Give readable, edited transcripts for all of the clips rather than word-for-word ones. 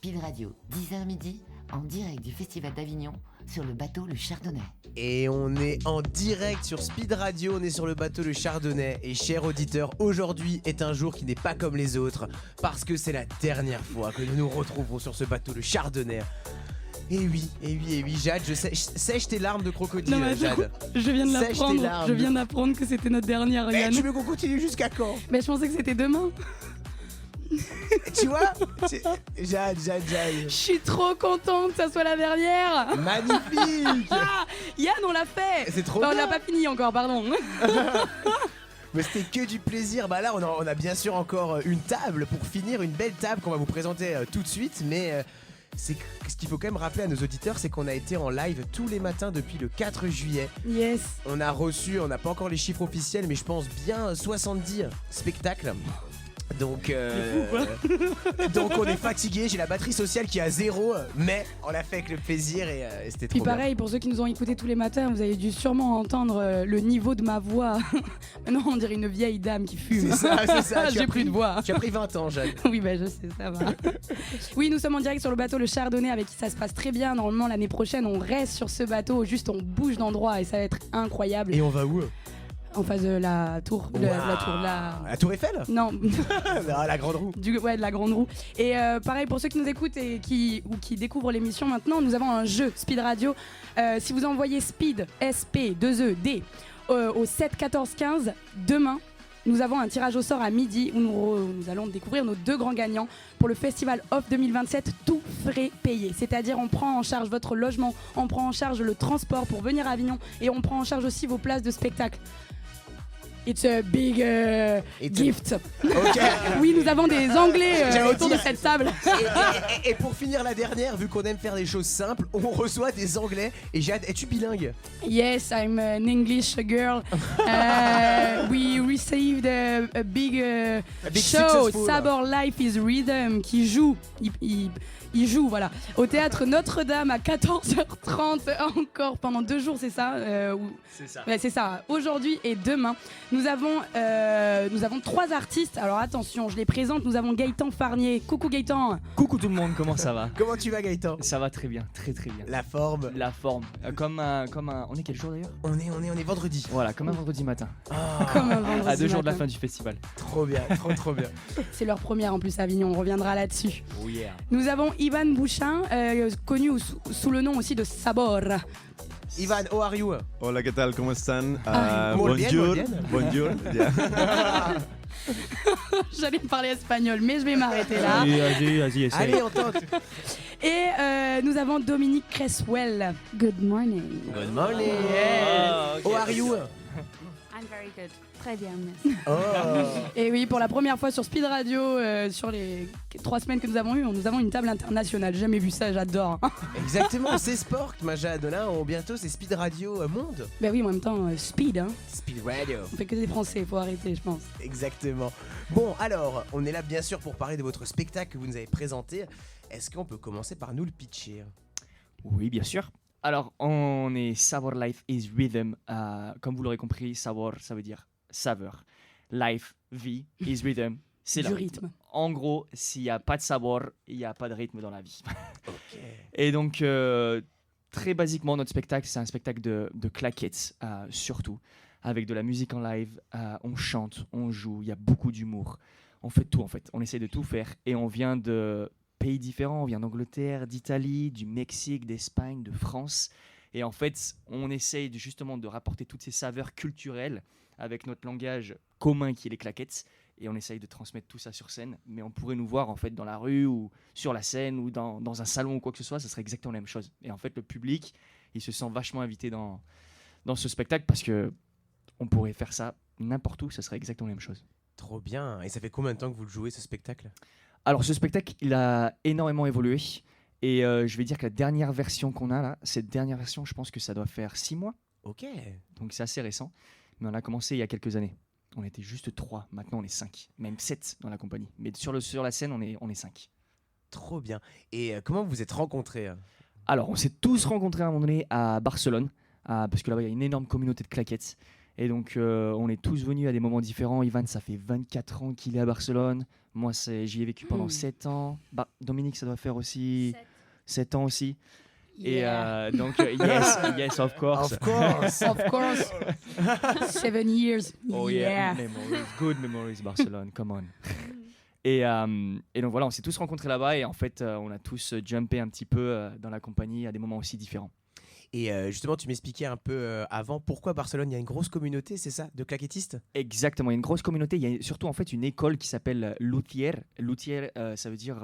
Speed Radio, 10h midi, en direct du Festival d'Avignon, sur le bateau Le Chardonnay. Et on est en direct sur Speed Radio, on est sur le bateau Le Chardonnay. Et chers auditeurs, aujourd'hui est un jour qui n'est pas comme les autres, parce que c'est la dernière fois que nous nous retrouvons sur ce bateau Le Chardonnay. Et oui, Jade, sèche tes larmes de crocodile, non, mais Jade. Je viens de Sèche tes l'apprendre. larmes. Je viens d'apprendre que c'était notre dernière, Mais Yann. tu veux qu'on continue jusqu'à quand? Mais je pensais que c'était demain. Tu vois, Jade. Je suis trop contente que ça soit la dernière. Magnifique. Ah, Yann, on l'a fait. C'est trop Enfin, on bien. l'a pas fini encore, pardon. Mais c'était que du plaisir. Bah là, on a bien sûr encore une table pour finir, une belle table qu'on va vous présenter tout de suite. Mais ce qu'il faut quand même rappeler à nos auditeurs, c'est qu'on a été en live tous les matins depuis le 4 juillet. Yes. On a reçu, on n'a pas encore les chiffres officiels, mais je pense bien 70 spectacles. Donc, donc on est fatigué, j'ai la batterie sociale qui est à 0, mais on l'a fait avec le plaisir et c'était trop Puis bien. pareil, pour ceux qui nous ont écoutés tous les matins, vous avez dû sûrement entendre le niveau de ma voix. Maintenant, on dirait une vieille dame qui fume. C'est ça. J'ai plus de voix. Tu as pris 20 ans, Jeanne. Oui, bah je sais, ça va. Oui, nous sommes en direct sur le bateau Le Chardonnay avec qui ça se passe très bien. Normalement, l'année prochaine, on reste sur ce bateau, juste on bouge d'endroit et ça va être incroyable. Et on va où? En face de la tour. La tour Eiffel? Non. La grande roue. Ouais, de la grande roue. Et pareil, pour ceux qui nous écoutent et qui découvrent l'émission maintenant, nous avons un jeu Speed Radio. Si vous envoyez Speed, SP2ED, au 7 14 15, demain, nous avons un tirage au sort à midi où nous allons découvrir nos 2 grands gagnants pour le Festival Off 2027, tout frais payé. C'est-à-dire on prend en charge votre logement, on prend en charge le transport pour venir à Avignon et on prend en charge aussi vos places de spectacle. It's a big gift. Ok. Oui, nous avons des Anglais autour de cette table. Et pour finir la dernière, vu qu'on aime faire des choses simples, on reçoit des Anglais. Et Jade, es-tu bilingue? Yes, I'm an English girl. We received a big show, successful. Sabor Life is Rhythm, qui joue. Il joue, voilà, au théâtre Notre-Dame à 14h30 encore pendant 2 jours, c'est ça C'est ça. Ouais, c'est ça, aujourd'hui et demain. Nous avons 3 artistes, alors attention, je les présente. Nous avons Gaëtan Farnier. Coucou Gaëtan. Coucou tout le monde, comment ça va? Comment tu vas, Gaëtan? Ça va très bien, très très bien. La forme. La forme, comme un... On est quel jour d'ailleurs? On est vendredi. Voilà, comme un vendredi matin, Comme un vendredi à 2 jours de la matin. fin du festival. Trop bien, trop bien. C'est leur première en plus à Avignon, on reviendra là-dessus. Oh yeah. Nous avons Ivan Bouchin, connu sous le nom aussi de Sabor. Ivan, how are you? Hola, ¿qué tal? ¿Cómo están? Muy bien, Bonjour. muy bien. Bonjour. Yeah. J'allais parler espagnol, mais je vais m'arrêter là. Vas-y, essaye. Allez, on tente. Et nous avons Dominique Cresswell. Good morning. Good morning. How are you? I'm very good. Très bien, merci. Oh. Et oui, pour la première fois sur Speed Radio, sur les 3 semaines que nous avons eues, nous avons une table internationale. J'ai jamais vu ça, j'adore. Exactement, c'est Sport, ma Jade. Là, bientôt, c'est Speed Radio Monde. Ben oui, en même temps, Speed, hein. Speed Radio. On fait que des Français, faut arrêter, je pense. Exactement. Bon, alors, on est là bien sûr pour parler de votre spectacle que vous nous avez présenté. Est-ce qu'on peut commencer par nous le pitcher? Oui, bien sûr. Alors, on est Sabor Life is Rhythm. Comme vous l'aurez compris, Sabor, ça veut dire saveur. Life, vie, is Rhythm. C'est Du le rythme. En gros, s'il n'y a pas de sabor, il n'y a pas de rythme dans la vie. Ok. Et donc, très basiquement, notre spectacle, c'est un spectacle de claquettes, surtout, avec de la musique en live. On chante, on joue, il y a beaucoup d'humour. On fait tout, en fait. On essaie de tout faire. Et on vient de pays différents. On vient d'Angleterre, d'Italie, du Mexique, d'Espagne, de France. Et en fait, on essaye justement de rapporter toutes ces saveurs culturelles avec notre langage commun qui est les claquettes. Et on essaye de transmettre tout ça sur scène. Mais on pourrait nous voir en fait dans la rue ou sur la scène ou dans un salon ou quoi que ce soit. Ça serait exactement la même chose. Et en fait, le public, il se sent vachement invité dans ce spectacle parce que on pourrait faire ça n'importe où. Ça serait exactement la même chose. Trop bien. Et ça fait combien de temps que vous le jouez, ce spectacle? Alors, ce spectacle, il a énormément évolué. Et je vais dire que la dernière version qu'on a là, cette dernière version, je pense que ça doit faire 6 mois. Ok. Donc, c'est assez récent. Mais on a commencé il y a quelques années. On était juste 3, maintenant on est 5, même 7 dans la compagnie. Mais sur la scène, on est 5. Trop bien. Et comment vous vous êtes rencontrés? Alors, on s'est tous rencontrés à un moment donné à Barcelone, parce que là-bas, il y a une énorme communauté de claquettes. Et donc, on est tous venus à des moments différents. Ivan, ça fait 24 ans qu'il est à Barcelone. Moi, j'y ai vécu pendant 7 ans. Dominique, ça doit faire aussi 7 ans aussi. Yeah. Et donc, yes, of course. Of course. Of course. 7 years. Oh yeah, memories, good memories, Barcelone, come on. Et donc voilà, on s'est tous rencontrés là-bas et en fait, on a tous jumpé un petit peu dans la compagnie à des moments aussi différents. Et justement, tu m'expliquais un peu avant pourquoi Barcelone, il y a une grosse communauté, c'est ça, de claquettistes? Exactement, il y a une grosse communauté. Il y a surtout en fait une école qui s'appelle Luthier. Luthier, ça veut dire,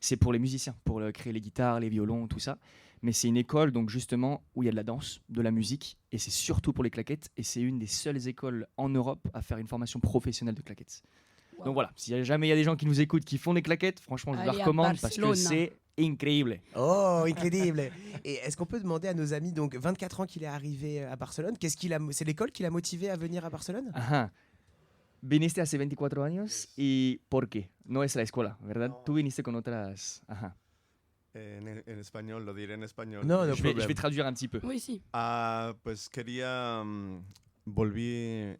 c'est pour les musiciens, pour créer les guitares, les violons, tout ça. Mais c'est une école donc justement où il y a de la danse, de la musique, et c'est surtout pour les claquettes. Et c'est une des seules écoles en Europe à faire une formation professionnelle de claquettes. Wow. Donc voilà, si jamais il y a des gens qui nous écoutent qui font des claquettes, franchement, je vous la Allez à recommande parce que Barcelone. c'est incroyable. Oh, incroyable. Et est-ce qu'on peut demander à nos amis, donc 24 ans qu'il est arrivé à Barcelone, c'est l'école qui l'a motivé à venir à Barcelone? Ajá. Viniste hace 24 años y ¿por qué? No es la escuela, ¿verdad? No. Tú viniste con otras... Ajá. En español, lo diré en español. No, no Je vais problem. traduire un petit peu. Oui, si. Pues quería,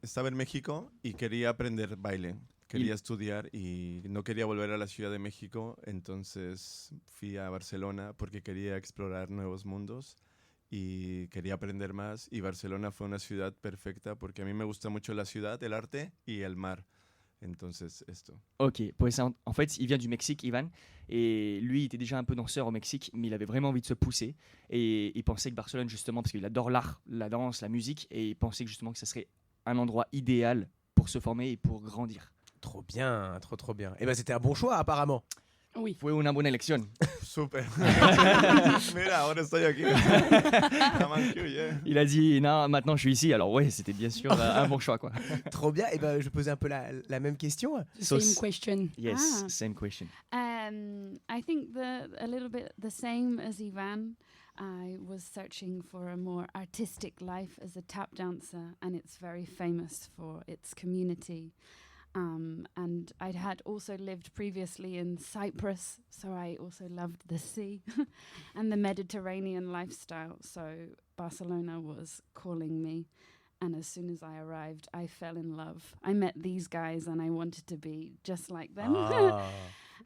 estaba en México y quería aprender baile. Quería estudiar y no quería volver a la Ciudad de México, entonces fui a Barcelona porque quería explorar nuevos mundos y quería aprender más, y Barcelona fue una ciudad perfecta porque a mí me gusta mucho la ciudad, el arte y el mar. Entonces, esto. Ok, pues en fait, il vient du Mexique, Ivan, et lui, il était déjà un peu danseur au Mexique, mais il avait vraiment envie de se pousser, et il pensait que Barcelone, justement, parce qu'il adore l'art, la danse, la musique, et il pensait que, justement que ça serait un endroit idéal pour se former et pour grandir. Trop bien, trop bien. Et ben c'était un bon choix apparemment. Oui. Fue una buena elección. Súper. Mira, ahora estoy aquí. I'm here, yeah. Il a dit, non, maintenant je suis ici, alors ouais, c'était bien sûr un bon choix, quoi. Trop bien. Et ben je posais un peu la même question. The So same question. Yes, Ah. same question. I think a little bit the same as Ivan. I was searching for a more artistic life as a tap dancer, and it's very famous for its community. And I had also lived previously in Cyprus, so I also loved the sea and the Mediterranean lifestyle. So Barcelona was calling me, and as soon as I arrived, I fell in love. I met these guys, and I wanted to be just like them. Ah.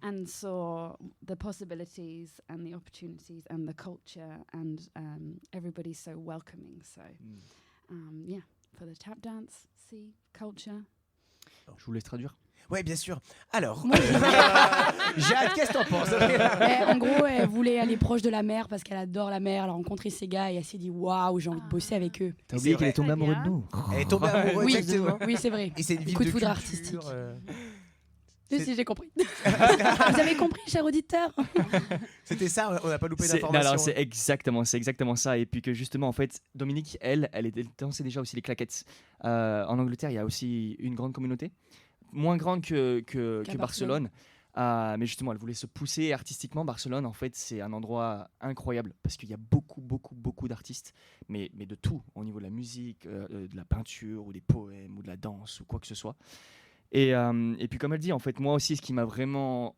And saw the possibilities and the opportunities and the culture, and everybody's so welcoming. So, yeah, for the tap dance, sea, culture. Je vous laisse traduire. Ouais, bien sûr. Alors, Moi, Jade, qu'est-ce que t'en penses? en gros, elle voulait aller proche de la mer parce qu'elle adore la mer. Elle a rencontré ces gars et elle s'est dit waouh, j'ai envie de bosser avec eux. T'as C'est oublié vrai. qu'elle est tombée Très amoureuse de bien. nous. Elle est tombée amoureuse, Oui, exactement. oui, c'est vrai. Et c'est une ville Coup de de foudre culture. artistique. C'est- Si, j'ai compris. Vous avez compris, cher auditeur? C'était ça, on n'a pas loupé Non, d'informations. alors, c'est exactement ça. Et puis que justement, en fait, Dominique, elle dansait déjà aussi les claquettes. En Angleterre, il y a aussi une grande communauté, moins grande que Qu'à Barcelone. Mais justement, elle voulait se pousser artistiquement. Barcelone, en fait, c'est un endroit incroyable parce qu'il y a beaucoup d'artistes, mais de tout, au niveau de la musique, de la peinture, ou des poèmes, ou de la danse, ou quoi que ce soit. Et puis, comme elle dit, en fait, moi aussi, ce qui m'a vraiment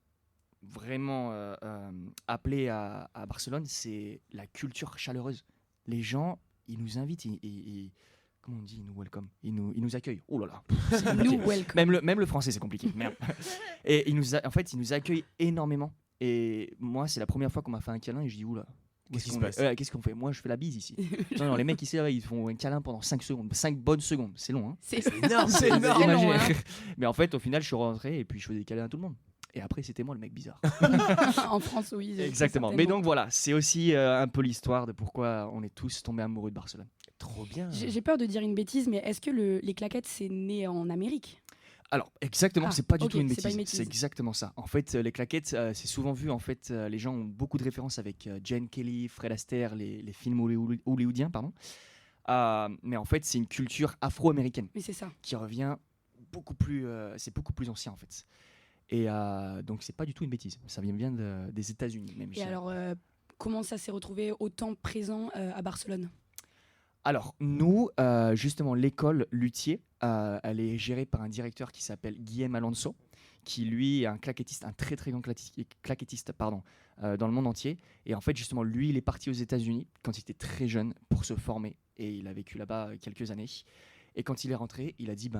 appelé à Barcelone, c'est la culture chaleureuse. Les gens, ils nous invitent, comment on dit, ils nous welcome, ils nous accueillent. Oh là là, c'est compliqué. Nous welcome. Même le français, c'est compliqué. Merde. Et ils nous accueillent énormément. Et moi, c'est la première fois qu'on m'a fait un câlin et je dis oula. Qu'est-ce qui se qu'on- passe Qu'est-ce qu'on fait? Moi, je fais la bise ici. Non, les mecs ici, là, ils font un câlin pendant 5 secondes. 5 bonnes secondes. C'est long, hein? C'est énorme, c'est c'est énorme. long, Imaginez. hein. Mais en fait, au final, je suis rentré et puis je faisais des câlins à tout le monde. Et après, c'était moi le mec bizarre. En France, oui. Exactement. Mais donc voilà, c'est aussi un peu l'histoire de pourquoi on est tous tombés amoureux de Barcelone. Trop bien. J'ai peur de dire une bêtise, mais est-ce que les claquettes, c'est né en Amérique? Alors exactement, Ah, c'est pas du ok, tout une c'est pas une bêtise. bêtise. C'est exactement ça. En fait, les claquettes, c'est souvent vu. En fait, les gens ont beaucoup de références avec Jane Kelly, Fred Astaire, les films hollywoodiens, pardon. Mais en fait, c'est une culture afro-américaine Oui, c'est ça. qui revient beaucoup plus. C'est beaucoup plus ancien en fait. Et donc c'est pas du tout une bêtise. Ça vient bien des États-Unis même. je Et dirais. alors, comment ça s'est retrouvé autant présent à Barcelone? Alors, nous, justement, l'école Luthier, elle est gérée par un directeur qui s'appelle Guillaume Alonso, qui lui est un claquettiste, un très très grand claquettiste dans le monde entier. Et en fait, justement, lui, il est parti aux États-Unis quand il était très jeune pour se former. Et il a vécu là-bas quelques années. Et quand il est rentré, il a dit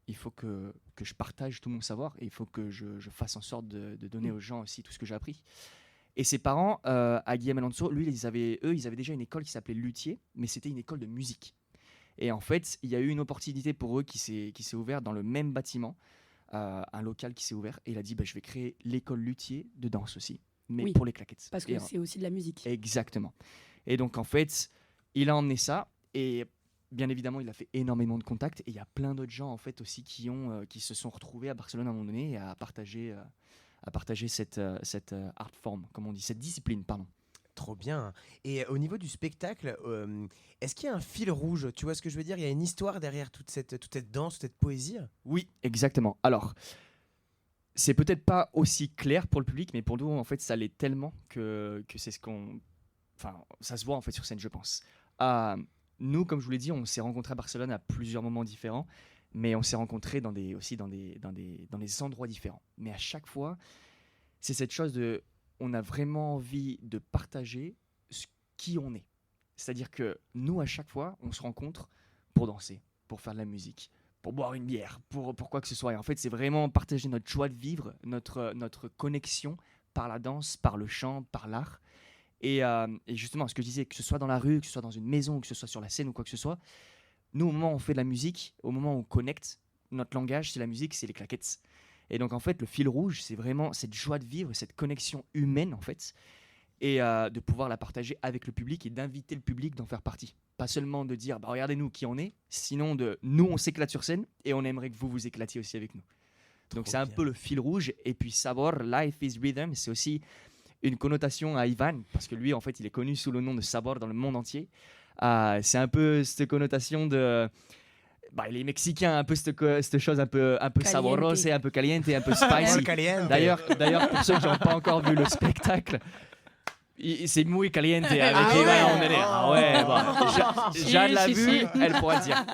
il faut que je partage tout mon savoir et il faut que je fasse en sorte de donner aux gens aussi tout ce que j'ai appris. Et ses parents, à Guillaume Alonso, ils avaient déjà une école qui s'appelait Luthier, mais c'était une école de musique. Et en fait, il y a eu une opportunité pour eux qui s'est ouverte dans le même bâtiment, un local qui s'est ouvert. Et il a dit, je vais créer l'école Luthier de danse aussi, mais pour les claquettes. Parce que c'est aussi de la musique. Exactement. Et donc, en fait, il a emmené ça. Et bien évidemment, il a fait énormément de contacts. Et il y a plein d'autres gens, en fait, aussi qui se sont retrouvés à Barcelone à un moment donné et à partager cette art form, comme on dit, cette discipline, pardon. Trop bien. Et au niveau du spectacle, est-ce qu'il y a un fil rouge? Tu vois ce que je veux dire? Il y a une histoire derrière toute cette danse, toute cette poésie? Oui, exactement. Alors, c'est peut-être pas aussi clair pour le public, mais pour nous, en fait, ça l'est tellement que c'est ce qu'on... Enfin, ça se voit, en fait, sur scène, je pense. Nous, comme je vous l'ai dit, on s'est rencontrés à Barcelone à plusieurs moments différents, mais on s'est rencontrés aussi dans des endroits différents. Mais à chaque fois, c'est cette chose de... On a vraiment envie de partager qui on est. C'est-à-dire que nous, à chaque fois, on se rencontre pour danser, pour faire de la musique, pour boire une bière, pour quoi que ce soit. Et en fait, c'est vraiment partager notre joie de vivre, notre connexion par la danse, par le chant, par l'art. Et justement, ce que je disais, que ce soit dans la rue, que ce soit dans une maison, que ce soit sur la scène ou quoi que ce soit, nous, au moment où on fait de la musique, au moment où on connecte, notre langage, c'est la musique, c'est les claquettes. Et donc, en fait, le fil rouge, c'est vraiment cette joie de vivre, cette connexion humaine, en fait, et de pouvoir la partager avec le public et d'inviter le public d'en faire partie. Pas seulement de dire, regardez-nous qui on est, sinon nous, on s'éclate sur scène et on aimerait que vous éclatiez aussi avec nous. Donc, c'est un peu le fil rouge. Et puis, Sabor, Life is Rhythm, c'est aussi une connotation à Ivan, parce que lui, en fait, il est connu sous le nom de Sabor dans le monde entier. C'est un peu cette connotation de... il est mexicain, un peu cette chose un peu saborosa, un peu caliente, un peu spicy. D'ailleurs, pour ceux qui n'ont pas encore vu le spectacle, c'est muy caliente avec Ivan. Jade l'a vu, elle pourra le dire.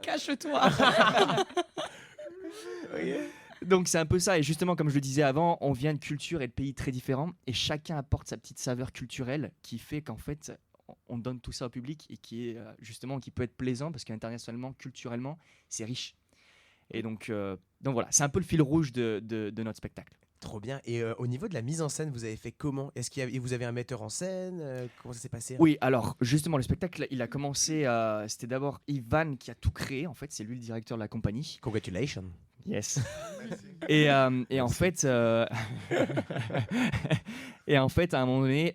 Cache-toi. Donc c'est un peu ça, et justement comme je le disais avant, on vient de cultures et de pays très différents, et chacun apporte sa petite saveur culturelle qui fait qu'en fait on donne tout ça au public et qui est justement qui peut être plaisant parce qu'internationalement, culturellement, c'est riche. Et donc voilà, c'est un peu le fil rouge de notre spectacle. Trop bien. Et au niveau de la mise en scène, vous avez fait comment? Est-ce que vous avez un metteur en scène? Comment ça s'est passé? Oui, alors justement le spectacle, il a commencé, c'était d'abord Ivan qui a tout créé, en fait, c'est lui le directeur de la compagnie. Congratulations. Yes. Et en fait, et en fait, à un moment donné,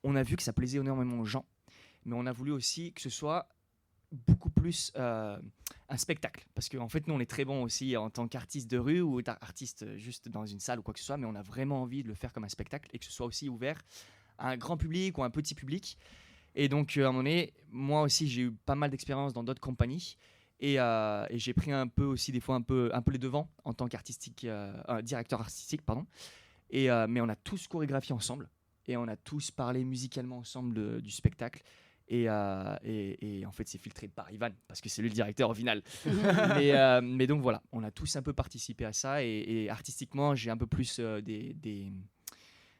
on a vu que ça plaisait énormément aux gens, mais on a voulu aussi que ce soit beaucoup plus un spectacle. Parce qu'en fait, nous, on est très bons aussi en tant qu'artiste de rue ou artiste juste dans une salle ou quoi que ce soit, mais on a vraiment envie de le faire comme un spectacle et que ce soit aussi ouvert à un grand public ou un petit public. Et donc, à un moment donné, moi aussi, j'ai eu pas mal d'expérience dans d'autres compagnies. Et j'ai pris un peu aussi, des fois, un peu les devants en tant directeur artistique, pardon. Mais on a tous chorégraphié ensemble et on a tous parlé musicalement ensemble du spectacle. Et en fait, c'est filtré par Ivan parce que c'est lui le directeur au final. mais donc voilà, on a tous un peu participé à ça et artistiquement, j'ai un peu plus des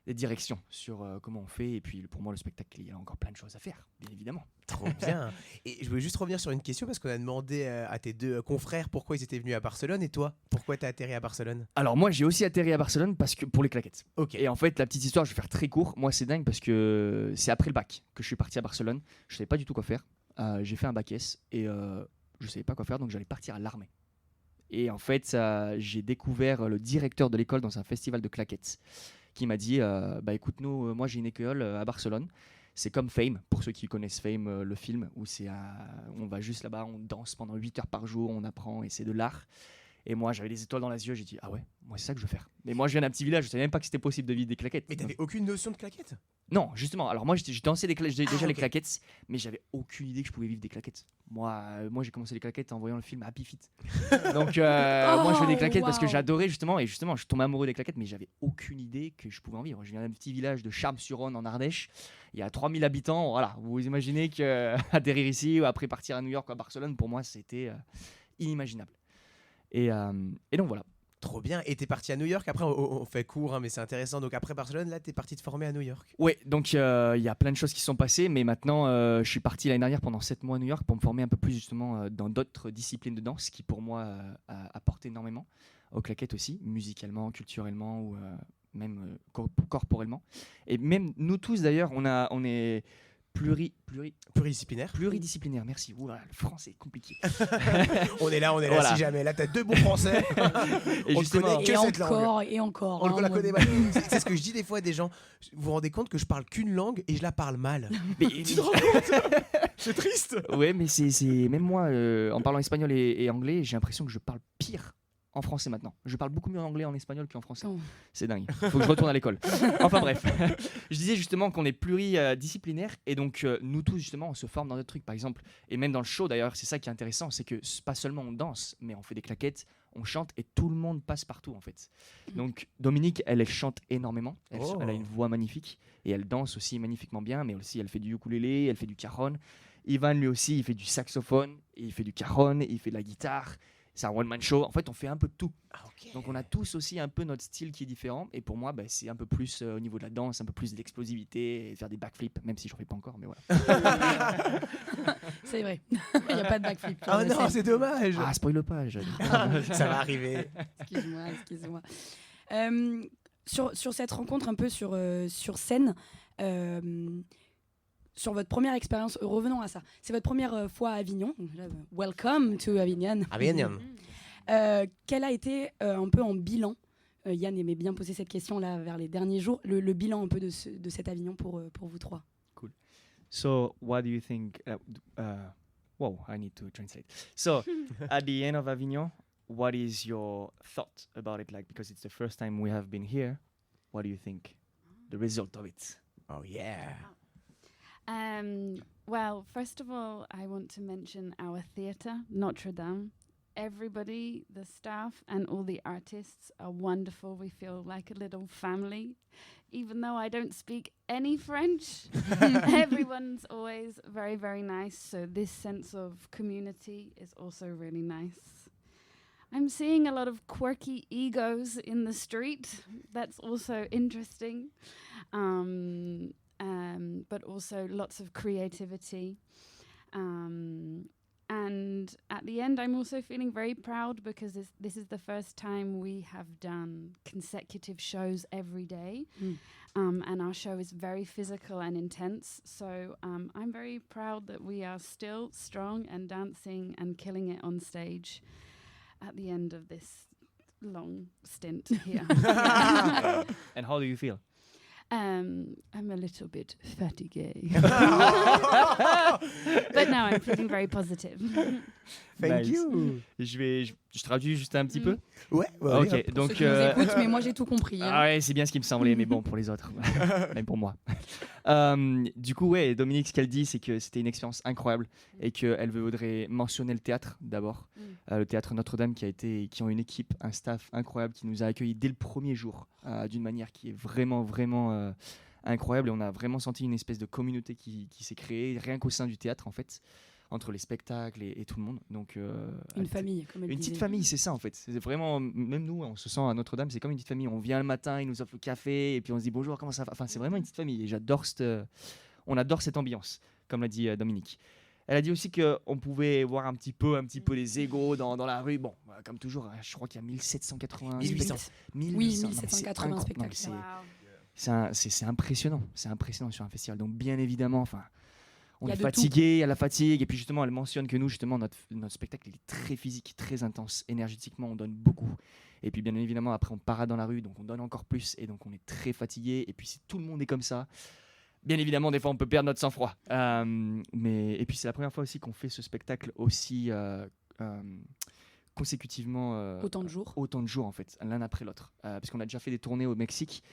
directions sur comment on fait. Et puis pour moi, le spectacle, il y a encore plein de choses à faire, bien évidemment. Trop bien. Et je voulais juste revenir sur une question parce qu'on a demandé à tes deux confrères pourquoi ils étaient venus à Barcelone. Et toi, pourquoi t'as atterri à Barcelone? Alors moi, j'ai aussi atterri à Barcelone parce que pour les claquettes. Ok. Et en fait, la petite histoire, je vais faire très court. Moi, c'est dingue parce que c'est après le bac que je suis parti à Barcelone. Je savais pas du tout quoi faire. J'ai fait un bac S et je savais pas quoi faire, donc j'allais partir à l'armée. Et en fait, j'ai découvert le directeur de l'école dans un festival de claquettes qui m'a dit écoute, moi j'ai une école à Barcelone. C'est comme Fame, pour ceux qui connaissent Fame, le film, où on va juste là-bas, on danse pendant 8 heures par jour, on apprend et c'est de l'art. Et moi, j'avais des étoiles dans les yeux, j'ai dit, ah ouais, moi c'est ça que je veux faire. Mais moi, je viens d'un petit village, je savais même pas que c'était possible de vivre des claquettes. Mais t'avais aucune notion de claquettes? Non, justement. Alors moi, j'ai dansé les claquettes, mais j'avais aucune idée que je pouvais vivre des claquettes. Moi j'ai commencé les claquettes en voyant le film Happy Feet. Donc moi, je fais des claquettes parce que j'adorais justement, et justement, je tombais amoureux des claquettes, mais j'avais aucune idée que je pouvais en vivre. Je viens d'un petit village de Charmes-sur-Rhône en Ardèche. Il y a 3000 habitants. Voilà, vous imaginez qu'atterrir ici ou après partir à New York ou à Barcelone, pour moi, c'était inimaginable. Et donc voilà. Trop bien. Et t'es parti à New York. Après, on fait court, hein, mais c'est intéressant. Donc après Barcelone, là, t'es parti te former à New York. Ouais, donc il y a plein de choses qui sont passées, mais maintenant je suis parti l'année dernière pendant 7 mois à New York pour me former un peu plus justement dans d'autres disciplines de danse qui pour moi a apporté énormément, aux claquettes aussi, musicalement, culturellement ou même corporellement. Et même nous tous d'ailleurs, on est pluridisciplinaire, merci. Ouh là, le français est compliqué. on est là Voilà. si jamais. Là, t'as 2 bons français. Et On justement, connaît que cette langue. Et encore. On hein, la moi. connaît mal. C'est ce que je dis des fois à des gens. Vous vous rendez compte que je parle qu'une langue et je la parle mal. mais, Tu te rends compte? C'est triste. ouais, mais c'est même moi, en parlant espagnol et anglais, j'ai l'impression que je parle pire en français maintenant. Je parle beaucoup mieux en anglais et en espagnol qu'en français. Oh. C'est dingue. Faut que je retourne à l'école. Enfin bref, je disais justement qu'on est pluridisciplinaire et donc nous tous justement on se forme dans notre truc. Par exemple, et même dans le show d'ailleurs, c'est ça qui est intéressant, c'est que pas seulement on danse, mais on fait des claquettes, on chante et tout le monde passe partout en fait. Donc Dominique, elle chante énormément. Elle a une voix magnifique et elle danse aussi magnifiquement bien, mais aussi elle fait du ukulélé, elle fait du cajon. Ivan lui aussi, il fait du saxophone, il fait du cajon, il fait de la guitare. C'est un one-man show. En fait, on fait un peu de tout. Donc, on a tous aussi un peu notre style qui est différent. Et pour moi, c'est un peu plus au niveau de la danse, un peu plus d'explosivité, et faire des backflips, même si je ne fais pas encore, mais voilà. C'est vrai. Il n'y a pas de backflip. Oh non, c'est dommage. Ah, spoil pas. Ça va arriver. Excuse-moi. Sur cette rencontre, un peu sur scène, sur votre première expérience, revenons à ça. C'est votre première fois à Avignon. Welcome to Avignon. Avignon. Quel a été un peu en bilan Yann aimait bien poser cette question là vers les derniers jours. Le bilan un peu de cet Avignon pour vous trois. Cool. So, what do you think? Whoa, I need to translate. So, at the end of Avignon, what is your thought about it? Like, because it's the first time we have been here, what do you think? The result of it. Oh yeah. Well, first of all, I want to mention our theatre, Notre Dame. Everybody, the staff and all the artists are wonderful. We feel like a little family. Even though I don't speak any French, everyone's always very, very nice. So this sense of community is also really nice. I'm seeing a lot of quirky egos in the street. That's also interesting. But also lots of creativity. And at the end, I'm also feeling very proud because this is the first time we have done consecutive shows every day. And our show is very physical and intense. So I'm very proud that we are still strong and dancing and killing it on stage at the end of this long stint here. And how do you feel? I'm a little bit fatiguée. But now I'm feeling very positive. Thank Nice. you. Je traduis juste un petit peu. Ouais. Ok, Ceux donc. qui nous écoutent, mais moi j'ai tout compris. hein. Ah ouais, c'est bien ce qui me semblait, mais bon, pour les autres, même pour moi. Du coup, ouais, Dominique, ce qu'elle dit, c'est que c'était une expérience incroyable et qu'elle voudrait mentionner le théâtre d'abord. Le théâtre Notre-Dame qui ont une équipe, un staff incroyable qui nous a accueillis dès le premier jour d'une manière qui est vraiment incroyable. Et on a vraiment senti une espèce de communauté qui s'est créée rien qu'au sein du théâtre en fait, entre les spectacles et tout le monde. Donc, Une famille, comme elle une disait. petite famille, c'est ça en fait. C'est vraiment, même nous, on se sent à Notre-Dame, c'est comme une petite famille. On vient le matin, ils nous offrent le café et puis on se dit bonjour, comment ça va. Enfin, c'est vraiment une petite famille et on adore cette ambiance, comme l'a dit Dominique. Elle a dit aussi qu'on pouvait voir un petit peu des égos dans la rue. Bon, comme toujours, je crois qu'il y a 1780. 1800. 1780 Non, mais c'est spectacles. incroyable. C'est- Wow. C'est impressionnant sur un festival. Donc bien évidemment, on Il y a est de fatigué, il y a la fatigue, et puis justement elle mentionne que nous justement notre spectacle il est très physique, très intense, énergétiquement on donne beaucoup. Et puis bien évidemment après on parade dans la rue, donc on donne encore plus, et donc on est très fatigué. Et puis si tout le monde est comme ça, bien évidemment des fois on peut perdre notre sang-froid. Et puis c'est la première fois aussi qu'on fait ce spectacle aussi consécutivement. Autant de jours. Autant de jours en fait, l'un après l'autre, parce qu'on a déjà fait des tournées au Mexique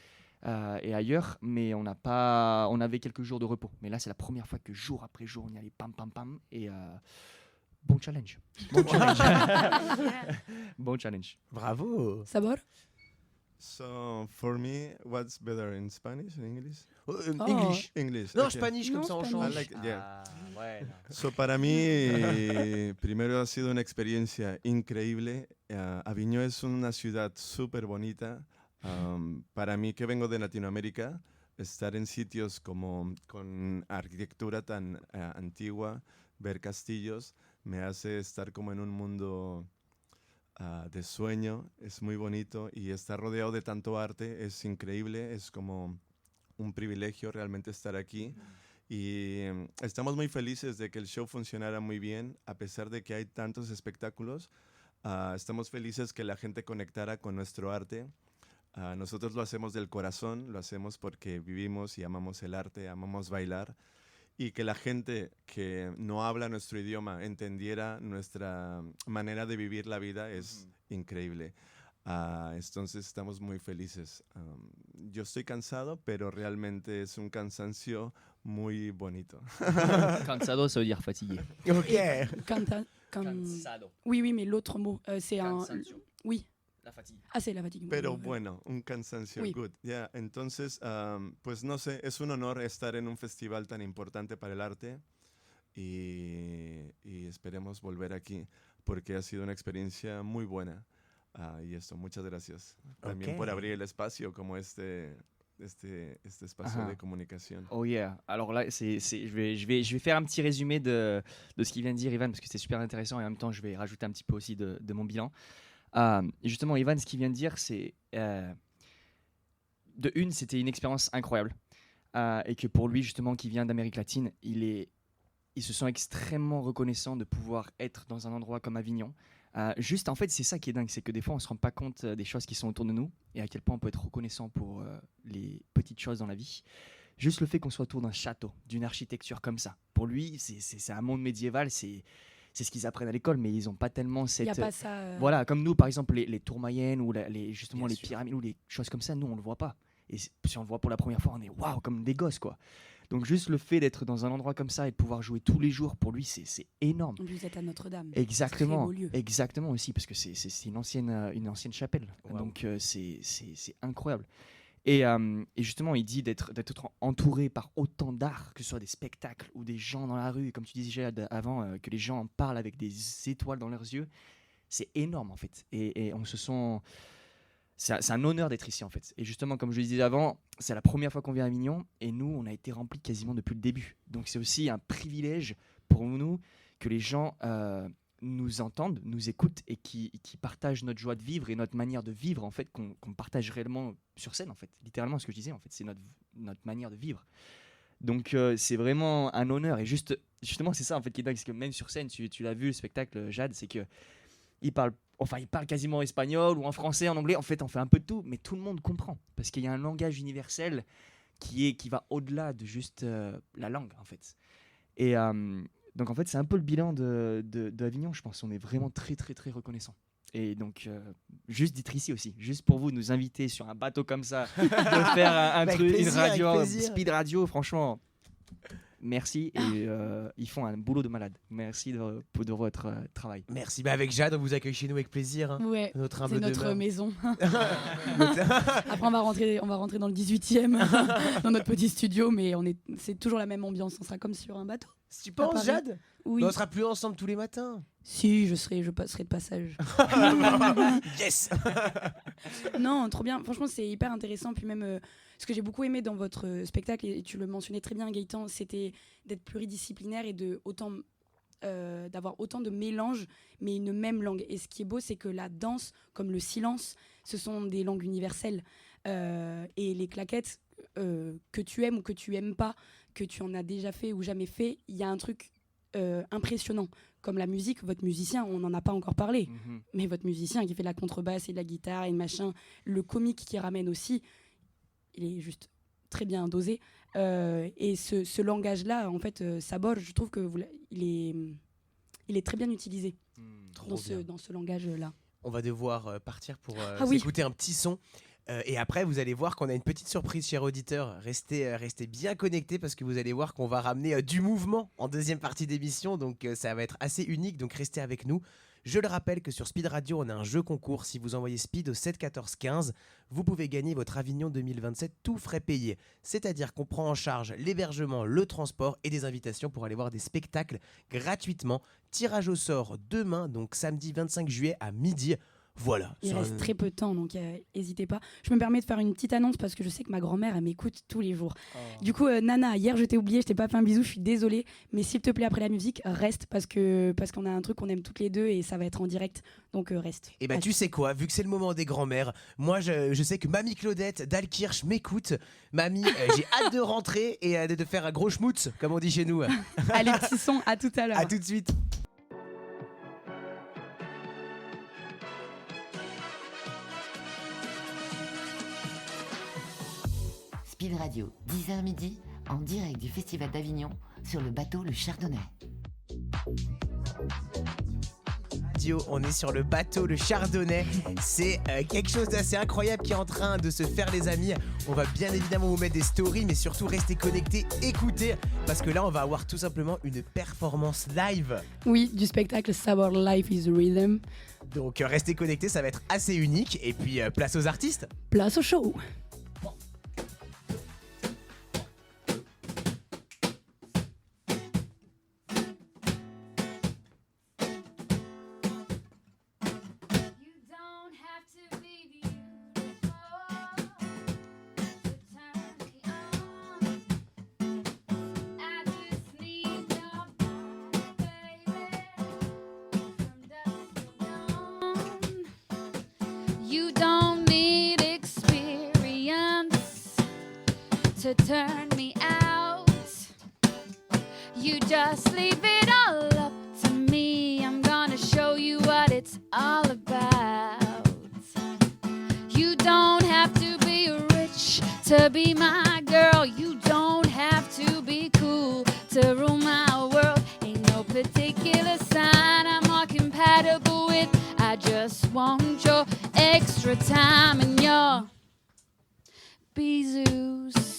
et ailleurs, mais on avait quelques jours de repos. Mais là, c'est la première fois que jour après jour, on y allait pam pam pam et bon challenge. Bon challenge. Bravo. Sabor So for me, what's better in Spanish and English? English. English. Non, okay. Spanish, comme Non, ça on Spanish. change. I like, yeah. ouais. So para mí, primero ha sido una experiencia increíble. Aviñón es una ciudad súper bonita. Para mí, que vengo de Latinoamérica, estar en sitios como con arquitectura tan antigua, ver castillos, me hace estar como en un mundo de sueño. Es muy bonito y estar rodeado de tanto arte es increíble. Es como un privilegio realmente estar aquí. Y estamos muy felices de que el show funcionara muy bien, a pesar de que hay tantos espectáculos. Estamos felices que la gente conectara con nuestro arte. Nosotros lo hacemos del corazón, lo hacemos porque vivimos y amamos el arte, amamos bailar. Y que la gente que no habla nuestro idioma entendiera nuestra manera de vivir la vida es increíble. Entonces estamos muy felices. Yo estoy cansado, pero realmente es un cansancio muy bonito. Cansado, ça veut dire fatigué. Ok. Cansado. Oui, oui, mais l'autre mot, c'est un. Cansancio. Oui. La fatigue. Ah, c'est la fatigue. Pero bueno, un cansancio Oui. good. Yeah. Entonces, pues no sé, es un honor estar en un festival tan importante para el arte y esperemos volver aquí porque ha sido una experiencia muy buena. Y esto, muchas gracias también por Ok. abrir el espacio como este espacio Ajá. de comunicación. Oh yeah. Alors là, je vais faire un petit résumé de ce qu'il vient de dire Ivan parce que c'est super intéressant et en même temps je vais rajouter un petit peu aussi de mon bilan. Justement, Ivan, ce qu'il vient de dire, c'est de une, c'était une expérience incroyable et que pour lui, justement, qui vient d'Amérique latine, il se sent extrêmement reconnaissant de pouvoir être dans un endroit comme Avignon. Juste, en fait, c'est ça qui est dingue, c'est que des fois, on se rend pas compte des choses qui sont autour de nous et à quel point on peut être reconnaissant pour les petites choses dans la vie. Juste le fait qu'on soit autour d'un château, d'une architecture comme ça. Pour lui, c'est un monde médiéval, c'est ce qu'ils apprennent à l'école, mais ils n'ont pas tellement Il cette... n'y a pas ça. Voilà, comme nous, par exemple, les tours mayennes ou justement Bien les sûr. pyramides ou les choses comme ça, nous, on ne le voit pas. Et si on le voit pour la première fois, on est waouh, comme des gosses, quoi. Donc juste le fait d'être dans un endroit comme ça et de pouvoir jouer tous les jours, pour lui, c'est énorme. En plus, vous êtes à Notre-Dame. Exactement, Très beau lieu. exactement aussi, parce que c'est une ancienne chapelle. Wow. Donc c'est incroyable. Et justement, il dit d'être entouré par autant d'art, que ce soit des spectacles ou des gens dans la rue, comme tu disais Jade, avant, que les gens en parlent avec des étoiles dans leurs yeux. C'est énorme en fait. Et on se sent... C'est un honneur d'être ici en fait. Et justement, comme je le disais avant, c'est la première fois qu'on vient à Avignon et nous, on a été remplis quasiment depuis le début. Donc c'est aussi un privilège pour nous que les gens nous entendent, nous écoutent et qui partagent notre joie de vivre et notre manière de vivre en fait, qu'on partage réellement sur scène en fait. Littéralement ce que je disais en fait, c'est notre manière de vivre. Donc c'est vraiment un honneur et justement c'est ça en fait qui est dingue, c'est que même sur scène, tu l'as vu le spectacle Jade, c'est que il parle quasiment en espagnol ou en français, en anglais, en fait on fait un peu de tout, mais tout le monde comprend parce qu'il y a un langage universel qui va au-delà de juste la langue en fait. Et donc en fait c'est un peu le bilan de Avignon, je pense. On est vraiment très très très reconnaissant. Et donc juste d'être ici aussi, juste pour vous de nous inviter sur un bateau comme ça, de faire un Avec truc, plaisir, une radio, avec plaisir. speed radio, franchement. Merci et ils font un boulot de malade. Merci de votre travail. Merci. Bah avec Jade, on vous accueille chez nous avec plaisir. Hein. Ouais, Notre humble c'est notre demeure. maison. Après, on va rentrer dans le 18e, dans notre petit studio, mais c'est toujours la même ambiance. On sera comme sur un bateau. Tu À penses, Paris. Jade? Oui. Mais on sera plus ensemble tous les matins. Si, je passerai de passage. Yes. Non, trop bien. Franchement, c'est hyper intéressant. Puis même, ce que j'ai beaucoup aimé dans votre spectacle, et tu le mentionnais très bien, Gaëtan, c'était d'être pluridisciplinaire et d'avoir autant de mélanges, mais une même langue. Et ce qui est beau, c'est que la danse, comme le silence, ce sont des langues universelles. Et les claquettes, que tu aimes ou que tu aimes pas, que tu en as déjà fait ou jamais fait, il y a un truc impressionnant. Comme la musique, votre musicien, on n'en a pas encore parlé, mais votre musicien qui fait de la contrebasse et de la guitare et machin, le comique qui ramène aussi, il est juste très bien dosé. Et ce langage-là, en fait, Sabor, je trouve que il est très bien utilisé Trop bien. dans ce langage-là. On va devoir partir pour oui. écouter un petit son. Et après, vous allez voir qu'on a une petite surprise, chers auditeurs. Restez bien connectés parce que vous allez voir qu'on va ramener du mouvement en deuxième partie d'émission. Donc, ça va être assez unique. Donc, restez avec nous. Je le rappelle que sur Speed Radio, on a un jeu concours. Si vous envoyez Speed au 7 14 15, vous pouvez gagner votre Avignon 2027 tout frais payé. C'est-à-dire qu'on prend en charge l'hébergement, le transport et des invitations pour aller voir des spectacles gratuitement. Tirage au sort demain, donc samedi 25 juillet à midi. Voilà. Il reste très peu de temps, donc n'hésitez pas. Je me permets de faire une petite annonce parce que je sais que ma grand-mère, elle m'écoute tous les jours. Du coup, Nana, hier je t'ai oublié, je t'ai pas fait un bisou, je suis désolée. Mais s'il te plaît, après la musique, reste parce qu'on a un truc qu'on aime toutes les deux et ça va être en direct. Donc reste. Et bah tu sais quoi, vu que c'est le moment des grands-mères, moi je sais que Mamie Claudette d'Alkirch m'écoute. Mamie, j'ai hâte de rentrer et de faire un gros schmoutz, comme on dit chez nous. Allez, petit son, à tout à l'heure. À tout de suite. Speed Radio, 10h midi, en direct du Festival d'Avignon, sur le bateau Le Chardonnay. On est sur le bateau Le Chardonnay. C'est quelque chose d'assez incroyable qui est en train de se faire, les amis. On va bien évidemment vous mettre des stories, mais surtout rester connectés, écoutez, parce que là on va avoir tout simplement une performance live. Oui, du spectacle Savoir Life is Rhythm. Donc restez connectés, ça va être assez unique. Et puis place aux artistes. Place au show. You don't need experience to turn me out. You just leave it all up to me. I'm gonna show you what it's all about. You don't have to be rich to be my girl. You don't have to be cool to rule my world. Ain't no particular sign I'm more compatible with. I just want your extra time and your bisous.